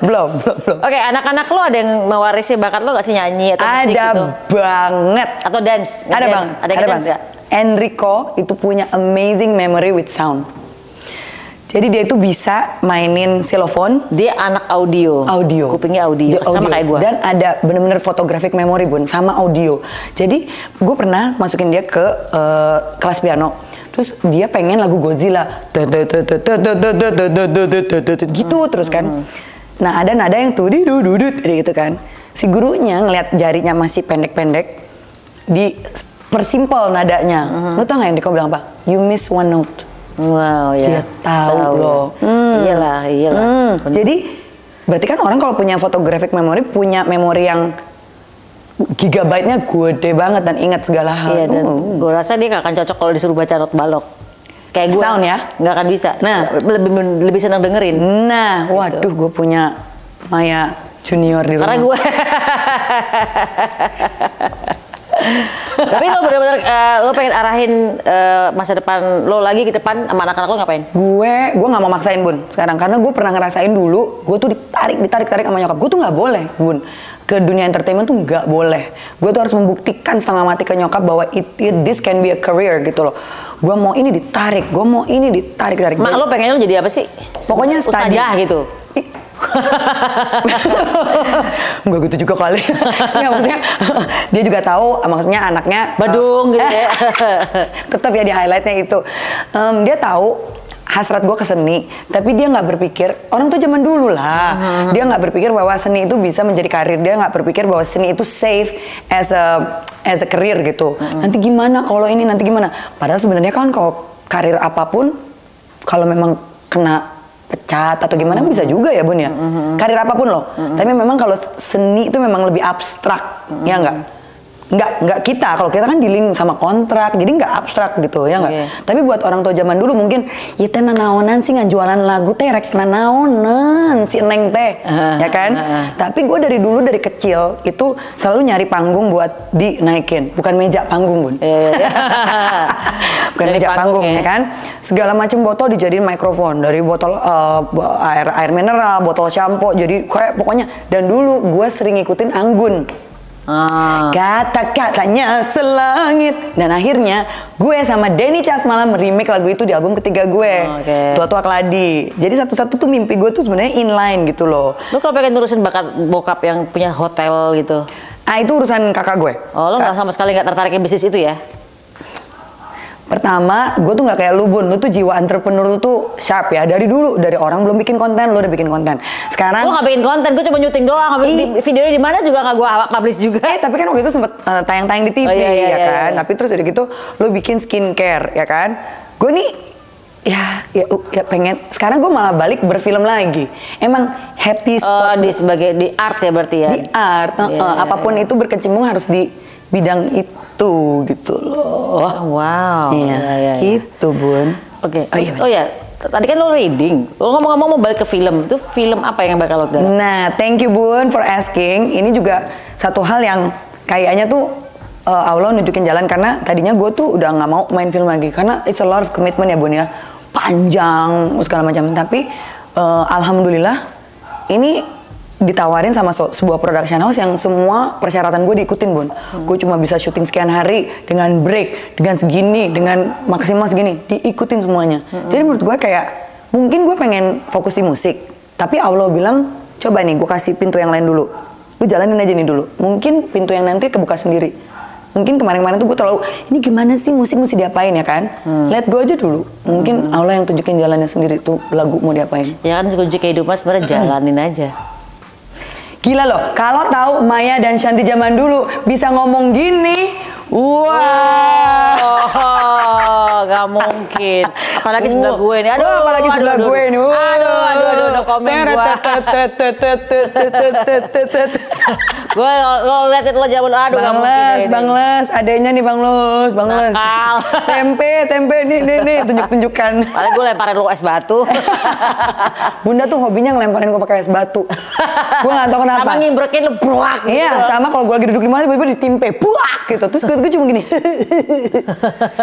Belum. Oke, anak-anak lo ada yang mewarisi bakat lo gak sih nyanyi atau musik gitu? Ada banget. Atau dance? Ada bang. Ada dance gak? Enrico itu punya amazing memory with sound. Jadi dia itu bisa mainin xylophone. Dia anak audio. Kupingnya audio. Sama kayak gue. Dan ada bener-bener photographic memory Bun, sama audio. Jadi gue pernah masukin dia ke kelas piano. Terus dia pengen lagu Godzilla. Gitu terus kan. Nah ada nada yang tuh dudut gitu kan. Si gurunya ngeliat jarinya masih pendek-pendek, di persimpel nadanya. Lu tau gak yang Diko bilang apa? You miss one note. Wow ya. Dia tahu loh. Iyalah. Jadi berarti kan orang kalau punya photographic memory punya memori yang gigabyte-nya gede banget dan ingat segala hal. Iya, dan gue rasa dia gak akan cocok kalau disuruh baca not balok. Kayak gue. Sound ya? Gak akan bisa. Nah, lebih senang dengerin. Nah, waduh gitu. Gue punya Maya Junior di rumah. Karena gue. Tapi lo bener-bener lo pengen arahin masa depan lo lagi ke depan sama anak-anak lo ngapain? Gue nggak mau maksain Bun sekarang, karena gue pernah ngerasain dulu. Gue tuh ditarik sama nyokap. Gue tuh nggak boleh Bun ke dunia entertainment tuh nggak boleh. Gue tuh harus membuktikan setengah mati ke nyokap bahwa this can be a career gitu loh. Gue mau ini ditarik, gue mau ini ditarik. Mak lo pengennya lo jadi apa sih? Pokoknya ustazah gitu. Enggak gitu juga kali. Nggak, maksudnya dia juga tahu, maksudnya anaknya Badung gitu ya. Tetap ya di highlightnya itu. Dia tahu hasrat gue ke seni, tapi dia nggak berpikir, orang tuh zaman dulu lah, dia nggak berpikir bahwa seni itu bisa menjadi karir. Dia nggak berpikir bahwa seni itu safe as a career gitu. Nanti gimana kalau ini, nanti gimana? Padahal sebenarnya kan kalau karir apapun, kalau memang kena pecat atau gimana bisa juga ya Bun ya. Karir apapun loh. Tapi memang kalau seni itu memang lebih abstrak, ya nggak kita. Kalau kita kan dealing sama kontrak, jadi nggak abstrak gitu ya nggak. Tapi buat orang tua zaman dulu mungkin ya teh nanaonan sih nggak jualan lagu teh rek nanaonan si neng teh, ya kan. Tapi gue dari dulu dari kecil itu selalu nyari panggung buat dinaikin, bukan meja panggung Bun. Bukan meja panggung ya kan. Segala macam botol dijadiin mikrofon, dari botol air mineral, botol shampoo, jadi kayak pokoknya. Dan dulu gue sering ngikutin Anggun. Kata-katanya selangit. Dan akhirnya gue sama Denny Casmala remake lagu itu di album ketiga gue, Tua-Tua Keladi. Jadi satu-satu tuh mimpi gue tuh sebenarnya inline gitu loh. Lu kalau pengen terusin bakat bokap yang punya hotel gitu? Ah itu urusan kakak gue. Oh lo nggak sama sekali nggak tertarik ke bisnis itu ya? Pertama, gue tuh nggak kayak lu Bun, lu tuh jiwa entrepreneur lu tuh sharp ya. Dari dulu, dari orang belum bikin konten, lu udah bikin konten. Sekarang gue nggak bikin konten, gue cuma nyuting doang. Videonya di mana juga nggak gue publish juga. Tapi kan waktu itu sempet tayang-tayang di TV ya kan. Tapi terus udah gitu, lu bikin skincare ya kan. Gue nih ya pengen. Sekarang gue malah balik berfilm lagi. Emang happy spot di art ya berarti ya. Di art, apapun itu berkecimpung harus di bidang itu gitu loh. Wow. Iya, gitu Bun. Oke. Oh ya, tadi kan lo reading. Lo ngomong-ngomong mau balik ke film. Itu film apa yang bakal lo garap? Nah, thank you Bun for asking. Ini juga satu hal yang kayaknya tuh Allah nunjukin jalan, karena tadinya gue tuh udah nggak mau main film lagi karena it's a lot of commitment ya Bun ya. Panjang segala macam. Tapi alhamdulillah ini ditawarin sama sebuah production house yang semua persyaratan gue diikutin, Bun. Gue cuma bisa syuting sekian hari dengan break, dengan segini, dengan maksimal segini, diikutin semuanya. Jadi menurut gue kayak mungkin gue pengen fokus di musik, tapi Allah bilang coba nih gue kasih pintu yang lain dulu, lu jalanin aja nih dulu. Mungkin pintu yang nanti kebuka sendiri. Mungkin kemarin-kemarin tuh gue terlalu ini gimana sih musik mesti diapain ya kan? Let go aja dulu. Mungkin Allah yang tunjukin jalannya sendiri tuh lagu mau diapain. Ya kan kunci kehidupan sebenarnya jalanin aja. Gila loh, kalau tahu Maya dan Shanti zaman dulu bisa ngomong gini, wah, gak mungkin. Apalagi sebelah gue nih, aduh, apalagi sebelah gue nih, aduh, komen gue. Gue lo liatin lo zaman, aduh, gak mungkin. Bang Les, adanya nih Bang Les. Tempe, nih, tunjuk-tunjukkan. Paling gue lemparin lo es batu. Bunda tuh hobinya ngelemparin gue pakai es batu. Gue nggak tahu kenapa. Sama ngimbrekin lo bruak gitu. Iya, sama kalau gue lagi duduk di mana tiba-tiba ditimpe, buak gitu. Terus gue cuma gini.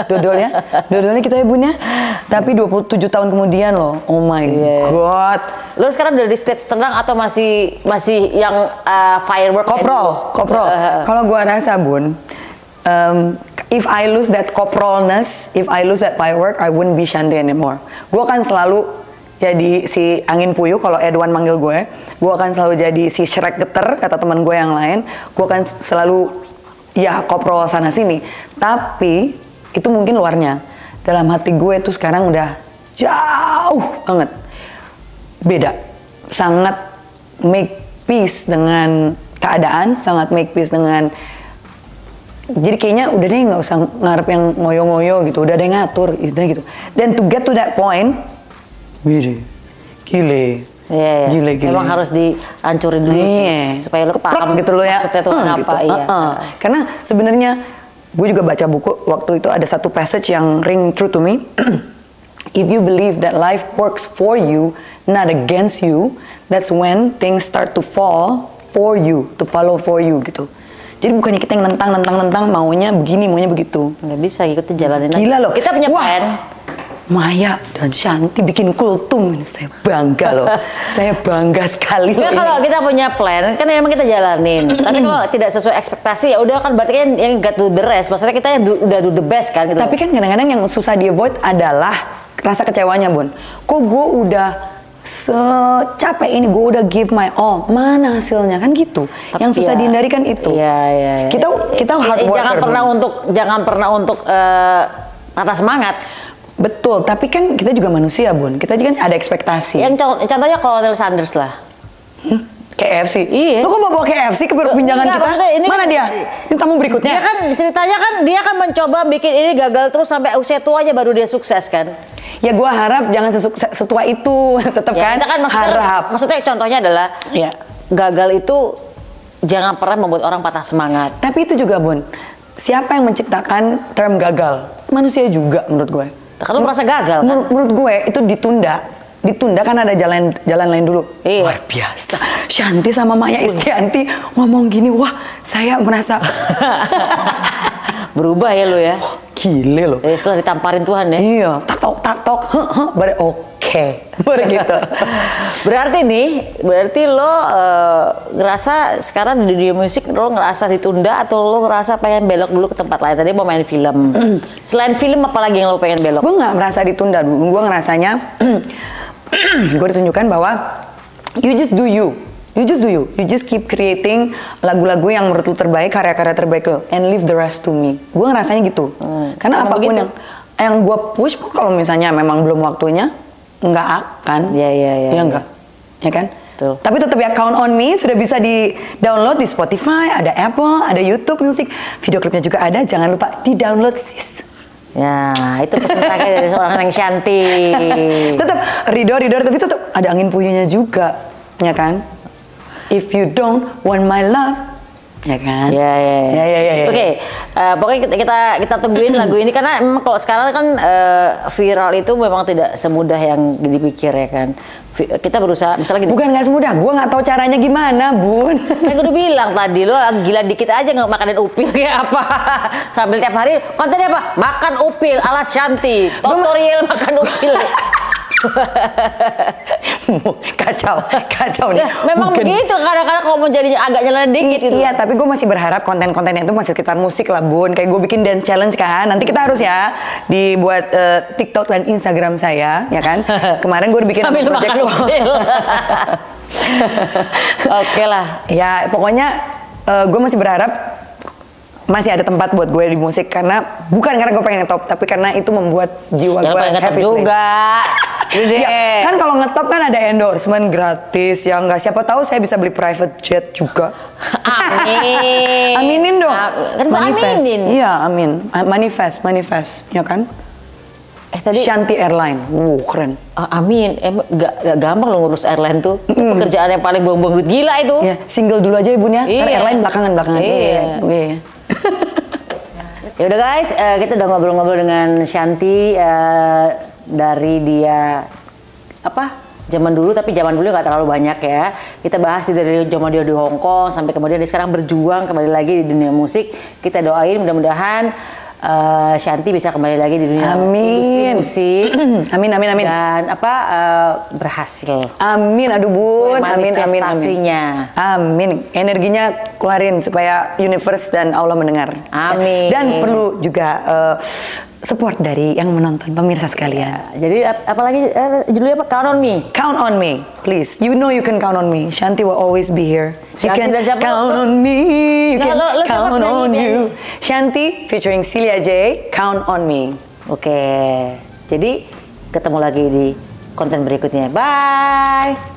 Dodolnya kita ya Bun ya. Tapi 27 tahun kemudian loh. Oh my God. Lo sekarang udah di stage tenang atau masih yang firework? Koprol. Kalau gue rasa Bun, if I lose that koprolness, if I lose that firework, I wouldn't be Shanti anymore. Gue akan selalu jadi si angin puyuh kalau Edwan manggil gue akan selalu jadi si Shrek geter kata teman gue yang lain, gue akan selalu ya koprol sana sini. Tapi itu mungkin luarnya, dalam hati gue tuh sekarang udah jauh banget beda, sangat make peace dengan keadaan, sangat make peace dengan, jadi kayaknya udah deh nggak usah ngarep yang ngoyo-ngoyo gitu, udah deh ngatur istilahnya gitu. Dan to get to that point, gile. Gile. Emang harus dihancurin dulu sih, supaya lo paham gitu lo ya. Maksudnya tuh kenapa, gitu. iya. Karena sebenarnya gue juga baca buku waktu itu ada satu passage yang ring true to me. If you believe that life works for you, not against you, that's when things start to fall for you, to follow for you gitu. Jadi bukannya kita yang nentang maunya begini, maunya begitu. Nggak bisa, ikutin jalanin aja. Gila loh. Kita punya plan. Maya dan Shanti bikin kultum, saya bangga loh. Saya bangga sekali loh. Kalau kita punya plan, kan emang kita jalanin. Tapi kalau tidak sesuai ekspektasi, ya udah kan berarti kan yang got to the rest. Maksudnya kita yang udah do the best kan. Gitu. Tapi kan kadang-kadang yang susah di avoid adalah rasa kecewanya, Bun. Kok gue udah secapek ini, gue udah give my all, mana hasilnya kan gitu. Tapi yang susah dihindari kan itu. Iya. Kita hard worker. Jangan pernah untuk patah semangat. Betul, tapi kan kita juga manusia, Bun. Kita juga kan ada ekspektasi. Yang contohnya Colonel Sanders lah. KFC? Iya. Lu kok bawa KFC ke perbincangan kita? Ini mana dia? Ini tamu berikutnya. Dia kan ceritanya kan dia kan mencoba bikin ini gagal terus sampai usia tua aja baru dia sukses kan. Ya gua harap jangan setua itu, tetap ya, kan harap. Maksudnya contohnya adalah gagal itu jangan pernah membuat orang patah semangat. Tapi itu juga, Bun. Siapa yang menciptakan term gagal? Manusia juga menurut gue. Kalau merasa gagal kan? Menurut gue itu ditunda kan ada jalan lain dulu. Iya. Luar biasa. Shanti sama Maya Estianti ngomong gini, wah saya merasa berubah ya lo ya. Gile lo. Setelah ditamparin Tuhan ya. Iya. Tak tok. Oke. Begitu. Berarti lo ngerasa sekarang di dunia musik lo ngerasa ditunda atau lo ngerasa pengen belok dulu ke tempat lain? Tadi mau main film. Selain film apa lagi yang lo pengen belok? Gue nggak merasa ditunda. Gue ngerasanya gue ditunjukkan bahwa you just do you. You just keep creating lagu-lagu yang menurut lo terbaik, karya-karya terbaik lo, and leave the rest to me. Gue ngerasanya gitu. Karena apapun yang gue push, kalau misalnya memang belum waktunya, nggak akan. Iya enggak. Ya kan? Betul. Tapi tetap ya Count on Me sudah bisa di-download di Spotify, ada Apple, ada YouTube Music. Video klipnya juga ada, jangan lupa di-download sis. Ya, itu pesan terakhir dari seorang Neng Shanti. Tetap ridor tapi tetap ada angin puyuhnya juga, ya kan? If you don't want my love, ya kan? Ya. Oke, pokoknya kita tungguin lagu ini karena memang kalau sekarang kan viral itu memang tidak semudah yang dipikir ya kan. Kita berusaha misalnya gini. Bukan nggak semudah, gue nggak tahu caranya gimana, Bun. Kan gue udah bilang tadi lo gila dikit aja nggak makanin upil kayak apa. Sambil tiap hari kontennya apa? Makan upil ala Shanti, tutorial makan upil. kacau nih. Ya, memang Bukan. begitu kadang-kadang kalau mau jadi agak nyelena dikit gitu. Iya, tapi gue masih berharap konten-kontennya itu masih sekitar musik lah, Bun. Kayak gue bikin dance challenge kan. Nanti kita harus ya dibuat TikTok dan Instagram saya, ya kan? Kemarin gue bikin Sambil project makan pil. Oke lah. Ya, pokoknya gue masih berharap masih ada tempat buat gue di musik karena bukan karena gue pengen ngetop, tapi karena itu membuat jiwa Ya, gue pengen ngetop happy. juga. Udah Ya, deh. kan kalau ngetop kan ada endorsement gratis ya nggak, siapa tahu saya bisa beli private jet juga. Amin. Aminin dong. Kan gua aminin. Iya, amin. Manifest, ya kan? Tadi Shanti Airline. Keren. amin. Emang gak gampang lo ngurus airline tuh. Itu pekerjaan yang paling buang-buang duit gila itu. Ya, single dulu aja ya, Bun ya. Ntar Iya. airline belakangan. Iya. Iya. Ya udah guys, kita udah ngobrol-ngobrol dengan Shanti dari dia zaman dulu, tapi zaman dulu nggak terlalu banyak ya. Kita bahas dari zaman dia di Hong Kong sampai kemudian dia sekarang berjuang kembali lagi di dunia musik. Kita doain mudah-mudahan Shanti bisa kembali lagi di dunia industri musik. Amin. Dan berhasil. Amin, aduh Bun. Amin. Manifestasinya. Amin. Energinya keluarin supaya universe dan Allah mendengar. Amin. Dan perlu juga support dari yang menonton pemirsa sekalian. Jadi apalagi judulnya apa? Count on Me. Count on me, please. You know you can count on me. Shanti will always be here. You Shanti can dan siapa? count on me. You Nah, can lo siapa count penyanyi, on penyanyi? you. Shanti featuring Celia J. Count on me. Oke. Jadi ketemu lagi di konten berikutnya. Bye.